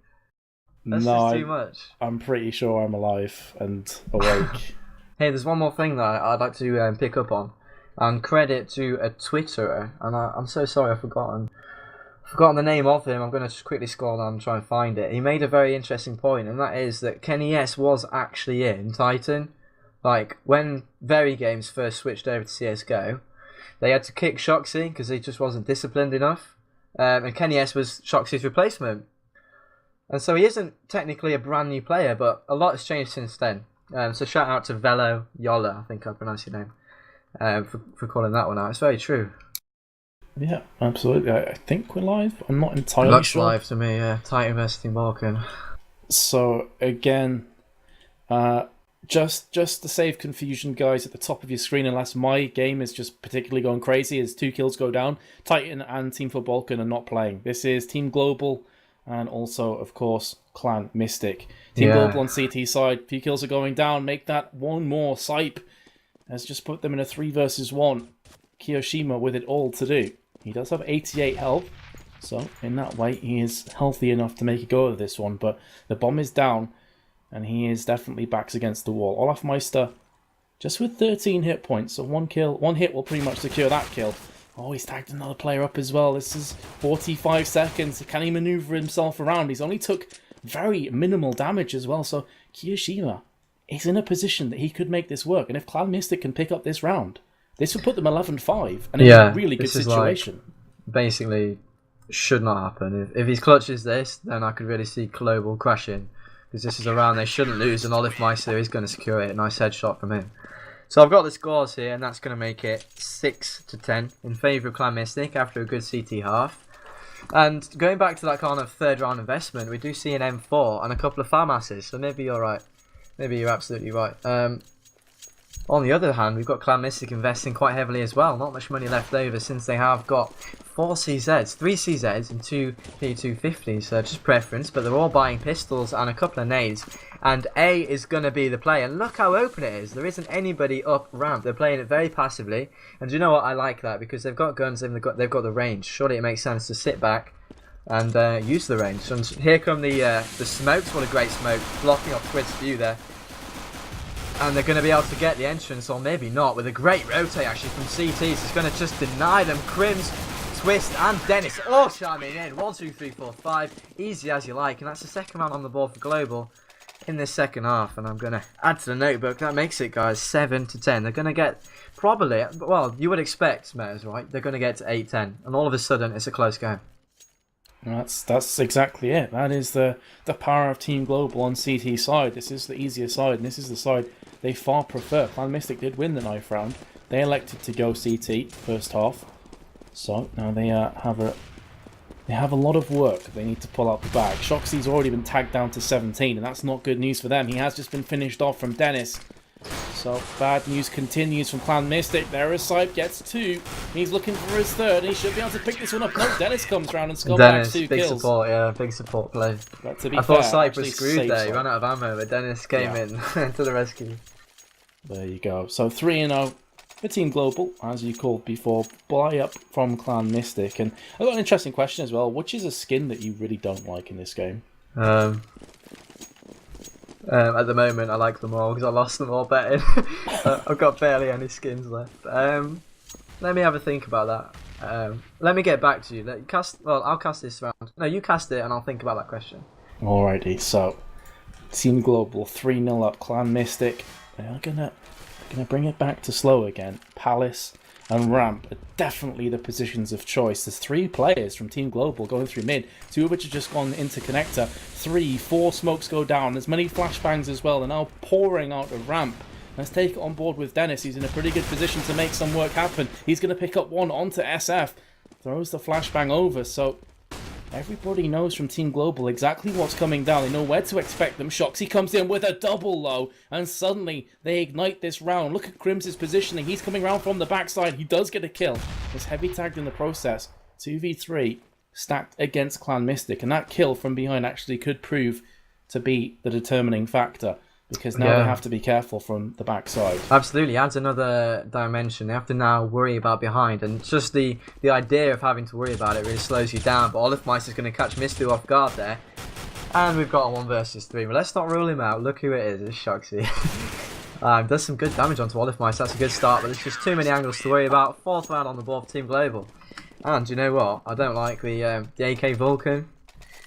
That's just too much. I'm pretty sure I'm alive and awake. Hey, there's one more thing that I'd like to pick up on. And credit to a Twitterer, and I'm so sorry I've forgotten the name of him. I'm going to just quickly scroll down and try and find it. He made a very interesting point, and that is that Kenny S was actually in Titan. Like, when Very Games first switched over to CSGO, they had to kick Shoxy because he just wasn't disciplined enough. And Kenny S was Shoxy's replacement. And so he isn't technically a brand new player, but a lot has changed since then. So shout out to Velo Yola, I think I pronounced your name, for calling that one out. It's very true. Yeah, absolutely. I think we're live. I'm not entirely sure. Looks live to me, yeah. Titan versus Team Balkan. So, again, just to save confusion, guys, at the top of your screen, unless my game is just particularly going crazy as 2 kills go down, Titan and Team for Balkan are not playing. This is Team Global and also, of course, Clan-Mystik. Team Global on CT side, few kills are going down. Make that one more. Sipe has just put them in a 3 versus 1. Kiyoshima with it all to do. He does have 88 health, so in that way he is healthy enough to make a go of this one, but the bomb is down and he is definitely backs against the wall. Olaf Meister just with 13 hit points, so one hit will pretty much secure that kill. Oh, he's tagged another player up as well. This is 45 seconds. Can he maneuver himself around? He's only took very minimal damage as well, so Kiyoshima is in a position that he could make this work, and if Clan-Mystik can pick up this round, this would put them 11-5, and it's a really good situation. Like, basically, should not happen. If he clutches this, then I could really see Global crashing, because this is a round they shouldn't lose, and Olaf Meister is going to secure it. A nice headshot from him. So I've got the scores here, and that's going to make it 6-10 in favour of Clan-Mystik after a good CT half. And going back to that kind of third round investment, we do see an M4 and a couple of farm asses, so maybe you're right. Maybe you're absolutely right. On the other hand, we've got Clan-Mystik investing quite heavily as well. Not much money left over since they have got 4 CZs, 3 CZs and 2 P250s, so just preference, but they're all buying pistols and a couple of nades. And A is going to be the play, and look how open it is. There isn't anybody up ramp. They're playing it very passively, and do you know what? I like that, because they've got guns and they've got the range. Surely it makes sense to sit back and use the range. So here come the smokes. What a great smoke, blocking off Twit's view there. And they're going to be able to get the entrance, or maybe not, with a great rotate actually from CTs. It's going to just deny them. Crims, Twist, and Dennis all chiming in. 1, 2, 3, 4, 5. Easy as you like. And that's the second round on the board for Global in this second half. And I'm going to add to the notebook. That makes it, guys, 7-10. They're going to get probably, well, you would expect, Mares, right? They're going to get to 8-10. And all of a sudden, it's a close game. That's exactly it. That is the power of Team Global on CT side. This is the easier side, and this is the side they far prefer. Clan-Mystik did win the knife round. They elected to go CT first half, so now they have a lot of work they need to pull out the bag. Shoxy's already been tagged down to 17, and that's not good news for them. He has just been finished off from Dennis. So bad news continues from Clan-Mystik. There is Sipe, gets 2. He's looking for his 3rd, and he should be able to pick this one up. No, Dennis comes round and scumbags 2 big kills. Support, yeah, big support play. But to be I fair, thought Sipe was screwed there. He ran out of ammo, but Dennis came in to the rescue. There you go. So 3-0 for Team Global, as you called before. Buy up from Clan-Mystik. And I've got an interesting question as well. Which is a skin that you really don't like in this game? At the moment, I like them all because I lost them all betting. I've got barely any skins left. Let me have a think about that. Let me get back to you. I'll cast this round. No, you cast it, and I'll think about that question. Alrighty. So, Team Global 3-0 up. Clan-Mystik. They're gonna bring it back to slow again. Palace and Ramp are definitely the positions of choice. There's 3 players from Team Global going through mid, 2 of which have just gone into connector. 3, 4 smokes go down. There's many flashbangs as well. They're now pouring out of Ramp. Let's take it on board with Dennis. He's in a pretty good position to make some work happen. He's going to pick up one onto SF. Throws the flashbang over, so everybody knows from Team Global exactly what's coming down. They know where to expect them. Shoxy comes in with a double low, and suddenly they ignite this round. Look at Crim's positioning. He's coming around from the backside. He does get a kill. He's heavy tagged in the process. 2v3 stacked against Clan-Mystik, and that kill from behind actually could prove to be the determining factor, because now they have to be careful from the backside. Absolutely, adds another dimension. They have to now worry about behind, and just the idea of having to worry about it really slows you down. But Olaf Meister's going to catch Mistu off guard there, and we've got a 1 versus 3. But let's not rule him out. Look who it is. It's Shoxy. Does some good damage onto Olaf Meister. That's a good start, but there's just too many angles to worry about. 4th round on the board for Team Global. And you know what? I don't like the AK Vulcan,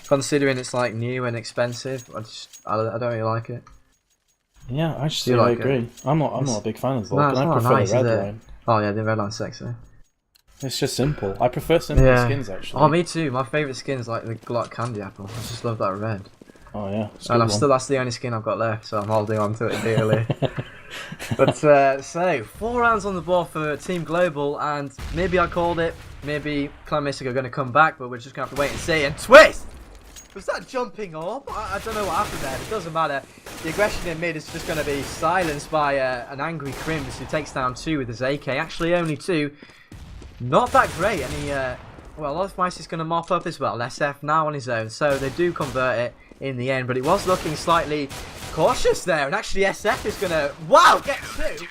considering it's like new and expensive. I don't really like it. Yeah, I agree. I'm not a big fan of the Vulcan. I prefer nice, the red line. Oh yeah, the red line's sexy. It's just simple. I prefer simple skins, actually. Oh, me too. My favourite skin is like the Glock Candy Apple. I just love that red. Oh, yeah. And that's the only skin I've got left, so I'm holding on to it dearly. But, so, 4 rounds on the board for Team Global, and maybe I called it. Maybe Clan-Mystik are going to come back, but we're just going to have to wait and see. And Twist! Was that jumping up? I don't know what happened there. It doesn't matter. The aggression in mid is just going to be silenced by an angry Crims who takes down 2 with his AK. Actually, only 2. Not that great. And he, well, Lothweiss is going to mop up as well. SF now on his own. So they do convert it in the end. But it was looking slightly cautious there. And actually, SF is going to, wow, get 2.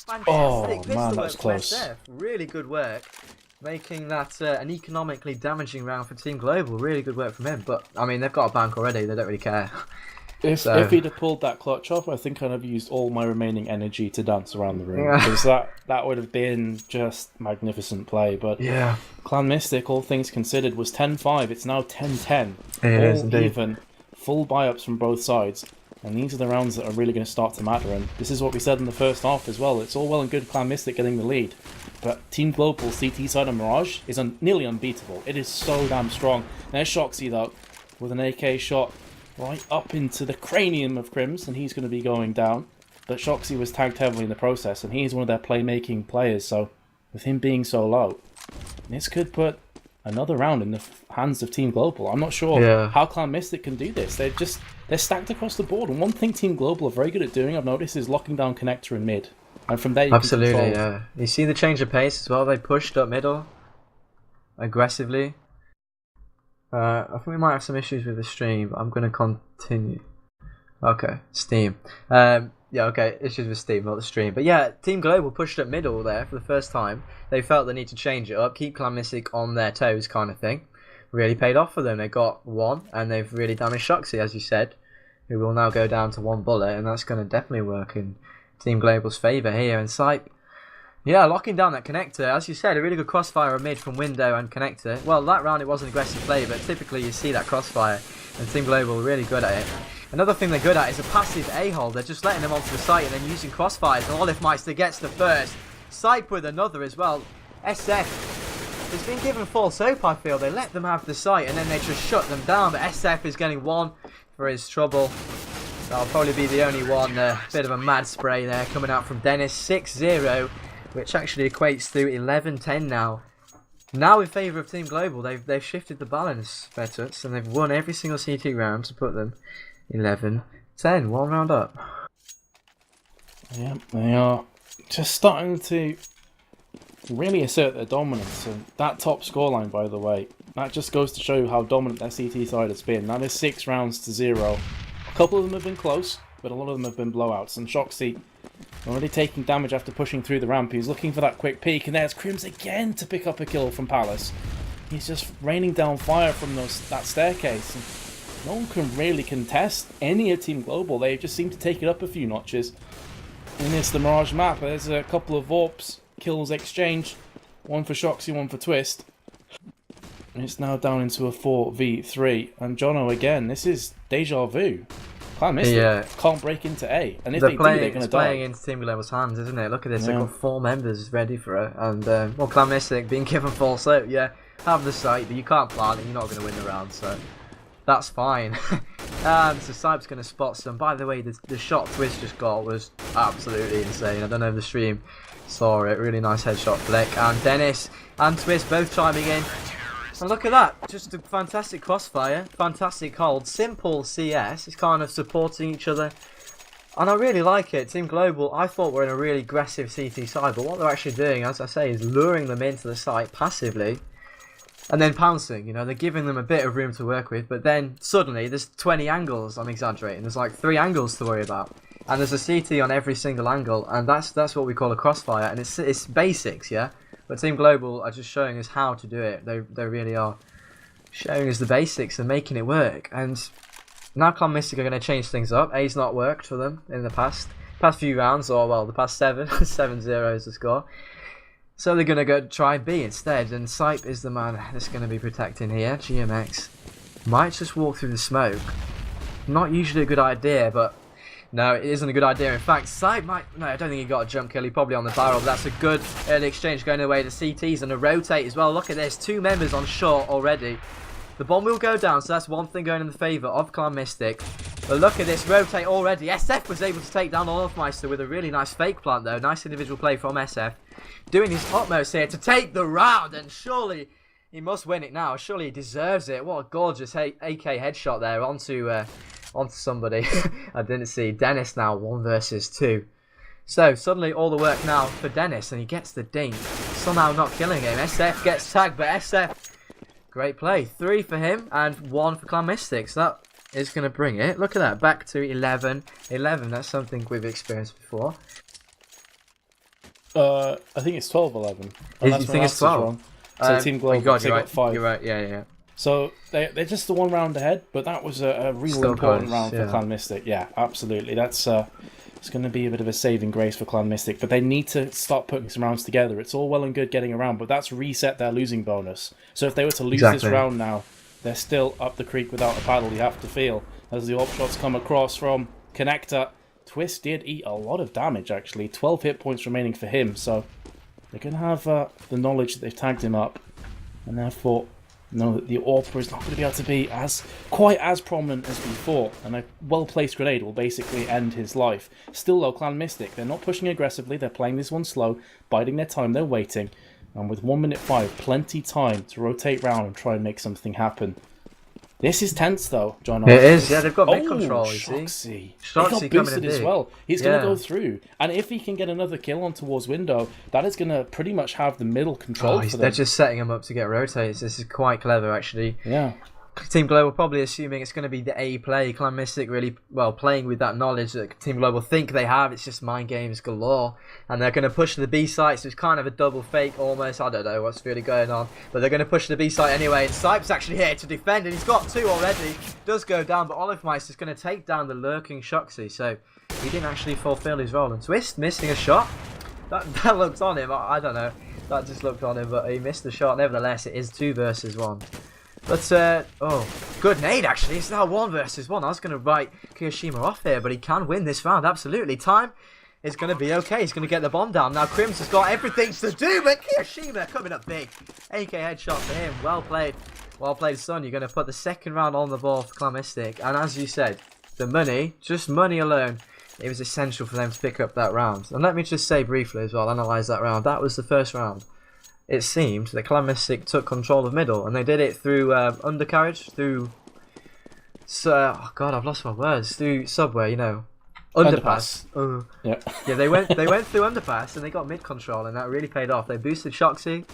Fantastic. Oh, man, that was close. SF. Really good work. Making that an economically damaging round for Team Global. Really good work from him. But, I mean, they've got a bank already. They don't really care. If he'd have pulled that clutch off, I think I'd have used all my remaining energy to dance around the room. Because that would have been just magnificent play. But yeah, Clan-Mystik, all things considered, was 10-5. It's now 10-10. All even. Full buy-ups from both sides. And these are the rounds that are really going to start to matter. And this is what we said in the first half as well. It's all well and good Clan-Mystik getting the lead. But Team Global's CT side of Mirage is nearly unbeatable. It is so damn strong. There's Shoxy, though, with an AK shot right up into the cranium of Crims, and he's going to be going down. But Shoxy was tagged heavily in the process, and he's one of their playmaking players. So with him being so low, this could put another round in the hands of Team Global. I'm not sure how Clan-Mystik can do this. They're stacked across the board. And one thing Team Global are very good at doing, I've noticed, is locking down connector in mid. And from there you can control. Yeah. You see the change of pace as well. They pushed up middle aggressively. I think we might have some issues with the stream, but I'm going to continue. Okay, Steam. Yeah, okay, issues with Steam, not the stream. But yeah, Team Global pushed up middle there for the first time. They felt the need to change it up, keep Clan-Mystik on their toes kind of thing. Really paid off for them. They got 1, and they've really damaged Shoxy, as you said, who will now go down to 1 bullet, and that's going to definitely work in Team Global's favour here. And Sipe, yeah, locking down that connector. As you said, a really good crossfire mid from window and connector. Well, that round it wasn't aggressive play, but typically you see that crossfire, and Team Global are really good at it. Another thing they're good at is a passive A-hole. They're just letting them onto the site and then using crossfires. And Olifmeister gets the first. Sipe with another as well. SF has been given false hope, I feel. They let them have the site and then they just shut them down. But SF is getting 1 for his trouble. That'll probably be the only one. Bit of a mad spray there coming out from Dennis. 6-0, which actually equates to 11-10 now. Now in favour of Team Global, they've shifted the balance, Vetuts, and they've won every single CT round to put them 11-10, 1 round up. Yeah, they are just starting to really assert their dominance. And that top scoreline, by the way, that just goes to show how dominant their CT side has been. That is 6 rounds to 0. A couple of them have been close, but a lot of them have been blowouts. And Shoxy already taking damage after pushing through the ramp. He's looking for that quick peek, and there's Crims again to pick up a kill from Palace. He's just raining down fire from that staircase. And no one can really contest any of Team Global. They just seem to take it up a few notches. And it's the Mirage map. There's a couple of AWPs kills exchanged. 1 for Shoxy, 1 for Twist. And it's now down into a 4v3. And Jono again, this is deja vu. Clan-Mystik can't break into A. And if they do, they're going to die. It's playing into Team Global's hands, isn't it? Look at this, they've got 4 members ready for it. And, well, Clan-Mystik being given false hope, have the site, but you can't plant it, you're not going to win the round, so that's fine. So Sipe's going to spot some. By the way, the shot Twist just got was absolutely insane. I don't know if the stream saw it. Really nice headshot flick. And Dennis and Twist both chiming in. And look at that. Just a fantastic crossfire. Fantastic hold. Simple CS. It's kind of supporting each other. And I really like it. Team Global, I thought were in a really aggressive CT side. But what they're actually doing, as I say, is luring them into the site passively. And then pouncing, you know, they're giving them a bit of room to work with, but then suddenly there's 20 angles, I'm exaggerating, there's like 3 angles to worry about. And there's a CT on every single angle, and that's what we call a crossfire, and it's basics, yeah? But Team Global are just showing us how to do it. They really are showing us the basics and making it work. And now Clan-Mystik are going to change things up. A's not worked for them in the past few rounds, or well, the past 7, 7-0 is the score. So they're going to go try B instead, and Sipe is the man that's going to be protecting here. GMX might just walk through the smoke. Not usually a good idea, but No, it isn't a good idea. In fact, Side might... No, I don't think he got a jump kill. He probably on the barrel. But that's a good early exchange going away to CTs and a rotate as well. Look at this. 2 members on short already. The bomb will go down, so that's one thing going in the favour of Clan-Mystik. But look at this rotate already. SF was able to take down Olofmeister with a really nice fake plant, though. Nice individual play from SF. Doing his utmost here to take the round, and surely he must win it now. Surely he deserves it. What a gorgeous AK headshot there onto somebody. I didn't see. Dennis now 1 versus 2. So suddenly all the work now for Dennis, and he gets the dink. Somehow not killing him. SF gets tagged, but SF, great play. 3 for him and 1 for Clan-Mystik. So that is going to bring it. Look at that. Back to 11. 11, that's something we've experienced before. I think it's 12-11. You think it's 12? So Team Global, God, they you're got 5. You're right, yeah. So they're just the 1 round ahead, but that was a real Still important close, round for Clan-Mystik. Yeah, absolutely. That's it's going to be a bit of a saving grace for Clan-Mystik, but they need to start putting some rounds together. It's all well and good getting around, but that's reset their losing bonus. So if they were to lose this round now, they're still up the creek without a paddle, you have to feel. As the AWP shots come across from Connector, Twist did eat a lot of damage, actually. 12 hit points remaining for him, so they're going to have the knowledge that they've tagged him up, and therefore know that the AWP is not going to be able to be quite as prominent as before, and a well-placed grenade will basically end his life. Still though, Clan-Mystik, they're not pushing aggressively, they're playing this one slow, biding their time, they're waiting, and with 1 minute 5, plenty time to rotate round and try and make something happen. This is tense though, John. It is, yeah, they've got mid control, you see. Shoxy he got boosted as well. He's going to go through. And if he can get another kill on towards window, that is going to pretty much have the middle control for them. They're just setting him up to get rotates. This is quite clever, actually. Yeah. Team Global probably assuming it's going to be the A play. Clan-Mystik really, well, playing with that knowledge that Team Global think they have. It's just mind games galore. And they're going to push the B site, so it's kind of a double fake almost. I don't know what's really going on. But they're going to push the B site anyway. And Sipe's actually here to defend, and he's got 2 already. Does go down, but Olofmeister's going to take down the lurking Shoxy. So he didn't actually fulfill his role. And Twist missing a shot. That looked on him. I don't know. That just looked on him, but he missed the shot. Nevertheless, it is 2 versus 1. But, good nade actually. It's now 1 versus 1. I was going to write Kiyoshima off here, but he can win this round, absolutely. Time is going to be okay. He's going to get the bomb down. Now, Crims has got everything to do, but Kiyoshima coming up big. AK headshot for him. Well played. Well played, son. You're going to put the 2nd round on the ball for Clan-Mystik. And as you said, the money, just money alone, it was essential for them to pick up that round. And let me just say briefly as well, analyse that round. That was the first round. It seemed that Clan-Mystik took control of middle, and they did it through undercarriage, through... oh God, I've lost my words. Through subway, you know. Underpass. Yeah. Yeah, they went through underpass, and they got mid control, and that really paid off. They boosted Shoxy.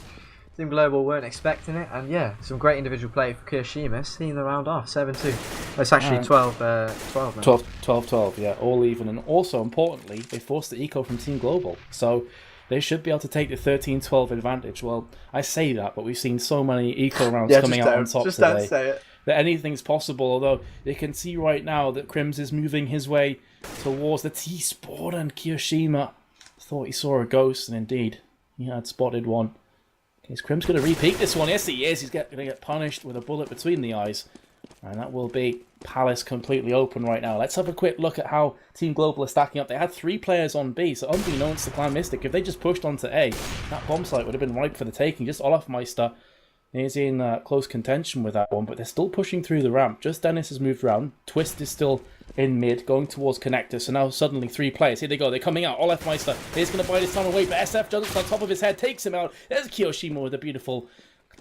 Team Global weren't expecting it, and yeah, some great individual play for Kiyoshima, seeing the round off, 7-2. It's actually 12 now. 12-12, yeah, all even. And also, importantly, they forced the eco from Team Global, so they should be able to take the 13-12 advantage. Well, I say that, but we've seen so many eco rounds coming out on top just today. Don't say it. That anything's possible, although they can see right now that Crims is moving his way towards the T-Sport, and Kiyoshima thought he saw a ghost, and indeed, he had spotted one. Is Crims going to repeat this one? Yes, he is. He's going to get punished with a bullet between the eyes. And that will be Palace completely open right now. Let's have a quick look at how Team Global are stacking up. They had 3 players on B, so unbeknownst to Clan-Mystik, if they just pushed onto A, that bomb site would have been ripe for the taking. Just Olofmeister is in close contention with that one, but they're still pushing through the ramp. Just Dennis has moved around. Twist is still in mid, going towards Connector. So now suddenly 3 players. Here they go. They're coming out. Olofmeister is going to buy this time away, but SF jumps on top of his head, takes him out. There's Kiyoshima with a beautiful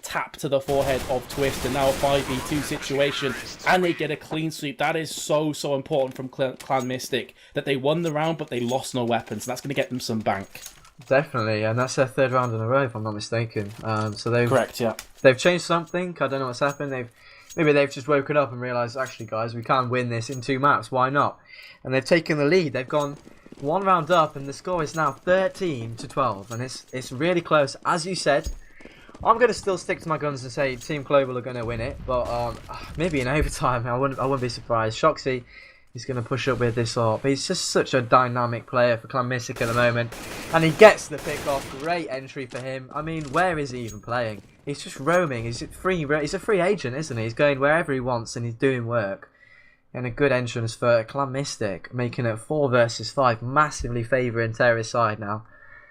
tap to the forehead of Twist, and now a 5v2 situation, and they get a clean sweep. That is so important from Clan-Mystik, that they won the round, but they lost no weapons. That's going to get them some bank. Definitely, and that's their 3rd round in a row, if I'm not mistaken. So they've correct, yeah. They've changed something. I don't know what's happened. Maybe they've just woken up and realised, actually, guys, we can win this in 2 maps. Why not? And they've taken the lead. They've gone 1 round up, and the score is now 13-12, and it's really close. As you said, I'm going to still stick to my guns and say Team Global are going to win it, but maybe in overtime. I wouldn't be surprised. Shoxy is going to push up with this AWP. He's just such a dynamic player for Clan-Mystik at the moment, and he gets the pick off. Great entry for him. I mean, where is he even playing? He's just roaming. He's a free agent, isn't he? He's going wherever he wants, and he's doing work. And a good entrance for Clan-Mystik, making it 4 versus 5, massively favouring Terra's side now.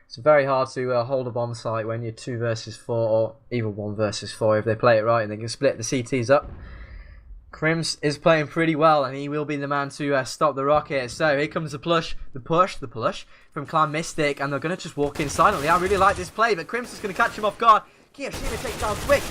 It's very hard to hold a bomb site when you're 2 versus 4, or even 1 versus 4 if they play it right and they can split the CTs up. Crims is playing pretty well, and he will be the man to stop the rocket. So here comes the push from Clan-Mystik, and they're going to just walk in silently. I really like this play, but Crims is going to catch him off guard. Kiyoshima takes down quick.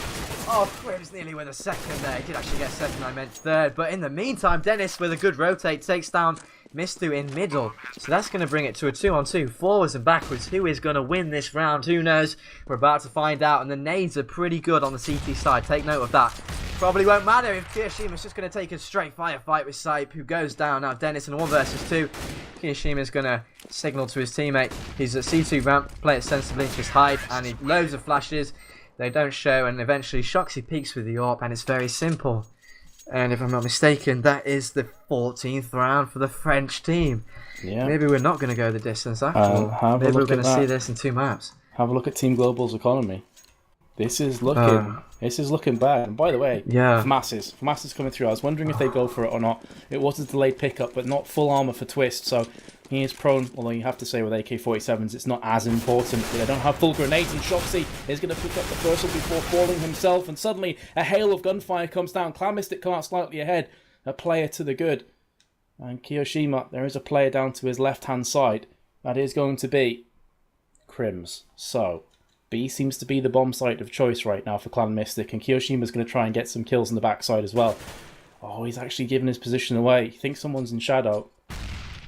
Oh, Crims nearly with a second there. He did actually get second, I meant third. But in the meantime, Dennis with a good rotate takes down Mistu in middle. So that's going to bring it to a 2-on-2, forwards and backwards. Who is going to win this round? Who knows? We're about to find out. And the nades are pretty good on the CT side. Take note of that. Probably won't matter if Kiyoshima's just going to take a straight firefight with Sipe, who goes down. Now Dennis in a 1 versus 2. Kiyoshima's going to signal to his teammate. He's at C2 ramp, play it sensibly, just hide, and he loads of flashes. They don't show, and eventually Shoxy peeks with the AWP, and it's very simple. And if I'm not mistaken, that is the 14th round for the French team. Yeah. Maybe we're not going to go the distance after all. Maybe we're going to see this in 2 maps. Have a look at Team Global's economy. This is looking bad. And by the way, FAMAS's coming through. I was wondering if they go for it or not. It was a delayed pickup, but not full armor for Twist, so he is prone. Although you have to say with AK-47s, it's not as important. But they don't have full grenades, and Shoxy is going to pick up the first one before falling himself. And suddenly, a hail of gunfire comes down. Clan-Mystik come out slightly ahead. A player to the good. And Kiyoshima, there is a player down to his left-hand side. That is going to be Crims. So B seems to be the bomb site of choice right now for Clan-Mystik, and Kiyoshima's going to try and get some kills on the backside as well. Oh, he's actually given his position away. He thinks someone's in shadow,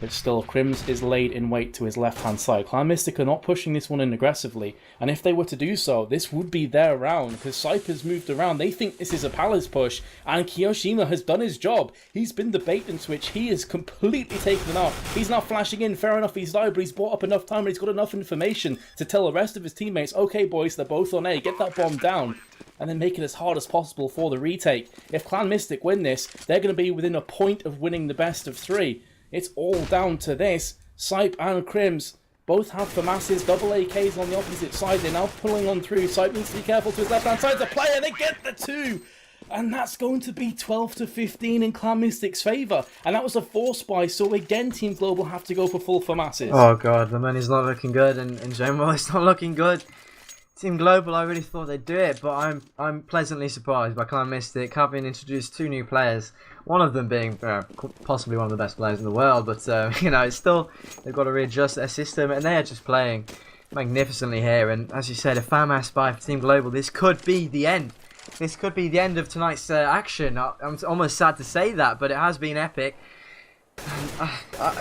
but still, Crims is laid in wait to his left-hand side. Clan-Mystik are not pushing this one in aggressively, and if they were to do so, this would be their round, because Sipe has moved around. They think this is a Palace push, and Kiyoshima has done his job. He's been the bait and switch. He is completely taken out. He's now flashing in. Fair enough, he's died, but he's bought up enough time, and he's got enough information to tell the rest of his teammates, okay, boys, they're both on A. Get that bomb down, and then make it as hard as possible for the retake. If Clan-Mystik win this, they're going to be within a point of winning the best of 3. It's all down to this. Sipe and Crims both have FAMAS's double AKs on the opposite side. They're now pulling on through. Sipe needs to be careful to his left-hand side. The player, they get the 2! And that's going to be 12-15 in Clan-Mystik's favour. And that was a force buy, so again Team Global have to go for full FAMAS's. Oh god, the money's not looking good, and in general it's not looking good. Team Global, I really thought they'd do it, but I'm pleasantly surprised by Clan-Mystik having introduced 2 new players. One of them being possibly one of the best players in the world, but you know, it's still, they've got to readjust their system, and they are just playing magnificently here. And as you said, a FAMAS buy for Team Global. This could be the end. This could be the end of tonight's action. I'm almost sad to say that, but it has been epic.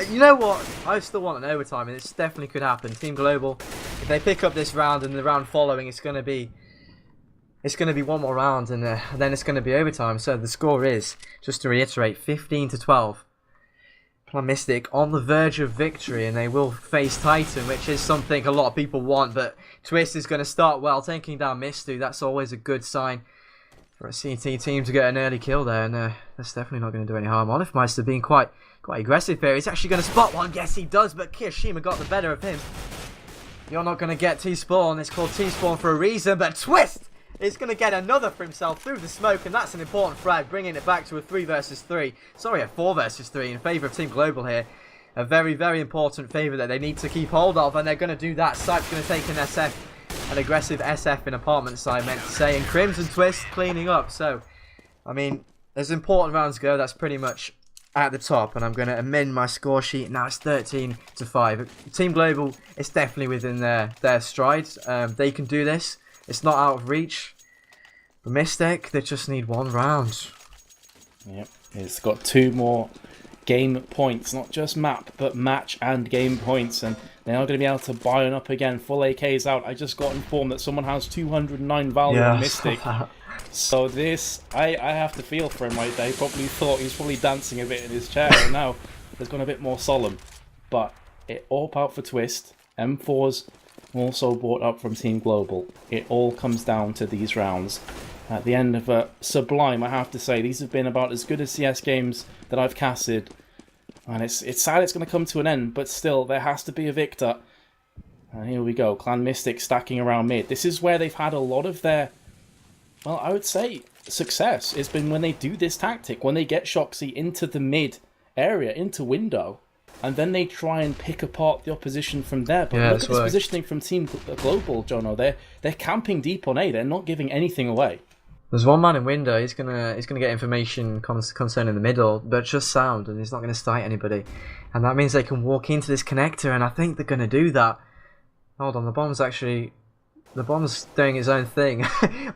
You know what? I still want an overtime, and this definitely could happen. Team Global, if they pick up this round and the round following, it's going to be one more round, and then it's going to be overtime. So the score is, just to reiterate, 15-12. Clan-Mystik on the verge of victory, and they will face Titan, which is something a lot of people want. But Twist is going to start well, taking down Mistu. That's always a good sign for a CT team to get an early kill there, and that's definitely not going to do any harm. Olifmeister being quite aggressive here. He's actually going to spot one. Yes, he does, but Kiyoshima got the better of him. You're not going to get T-Spawn. It's called T-Spawn for a reason, but Twist is going to get another for himself through the smoke, and that's an important frag, bringing it back to a 3 versus 3. Sorry, a 4 versus 3 in favour of Team Global here. A very, very important favour that they need to keep hold of, and they're going to do that. Sipe's going to take an SF, an aggressive SF in apartment side, meant to say, and Crimson Twist cleaning up. So, I mean, there's important rounds to go. That's pretty much at the top, and I'm going to amend my score sheet. Now it's 13-5. Team Global is definitely within their strides. They can do this. It's not out of reach. For Mystik, they just need 1 round. Yep, it's got 2 more game points, not just map, but match and game points, and they are going to be able to buy on up again. Full AKs out. I just got informed that someone has 209 value on Mystik. So this, I have to feel for him right there. He probably thought he was probably dancing a bit in his chair, and now it's gone a bit more solemn. But it all out for Twist. M4's also bought up from Team Global. It all comes down to these rounds. At the end of a sublime, I have to say, these have been about as good as CS games that I've casted. And it's sad it's going to come to an end, but still, there has to be a victor. And here we go, Clan-Mystik stacking around mid. This is where they've had a lot of their, well, I would say, success has been when they do this tactic, when they get Shoxy into the mid area, into window, and then they try and pick apart the opposition from there. But look at this positioning from Team Global, Jono. They're camping deep on A. They're not giving anything away. There's one man in window. He's gonna get information concerning the middle, but just sound, and he's not gonna sight anybody. And that means they can walk into this connector, and I think they're gonna do that. Hold on, the bomb's doing its own thing.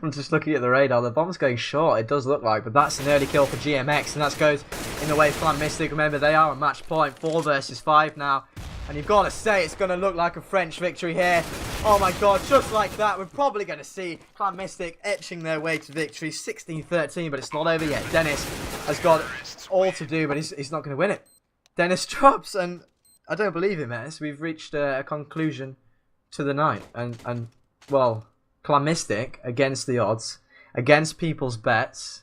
I'm just looking at the radar. The bomb's going short, it does look like, but that's an early kill for GMX, and that goes in the way of Clan-Mystik. Remember, they are a match point, 4 versus 5 now. And you've got to say it's going to look like a French victory here. Oh my god, just like that, we're probably going to see Clan-Mystik etching their way to victory. 16-13, but it's not over yet. Dennis has got all to do, but he's not going to win it. Dennis drops, and I don't believe him, Dennis. We've reached a conclusion to the night. And well, Clan-Mystik, against the odds, against people's bets.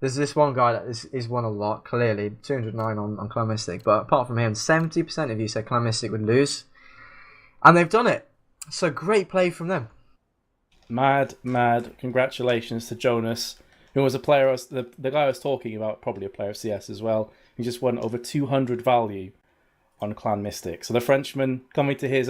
There's this one guy that is won a lot, clearly, 209 on Clan-Mystik, but apart from him, 70% of you said Clan-Mystik would lose, and they've done it. So great play from them. Mad congratulations to Jonas, who was a player, the guy I was talking about, probably a player of CS as well. He just won over 200 value on Clan-Mystik. So the Frenchman coming to his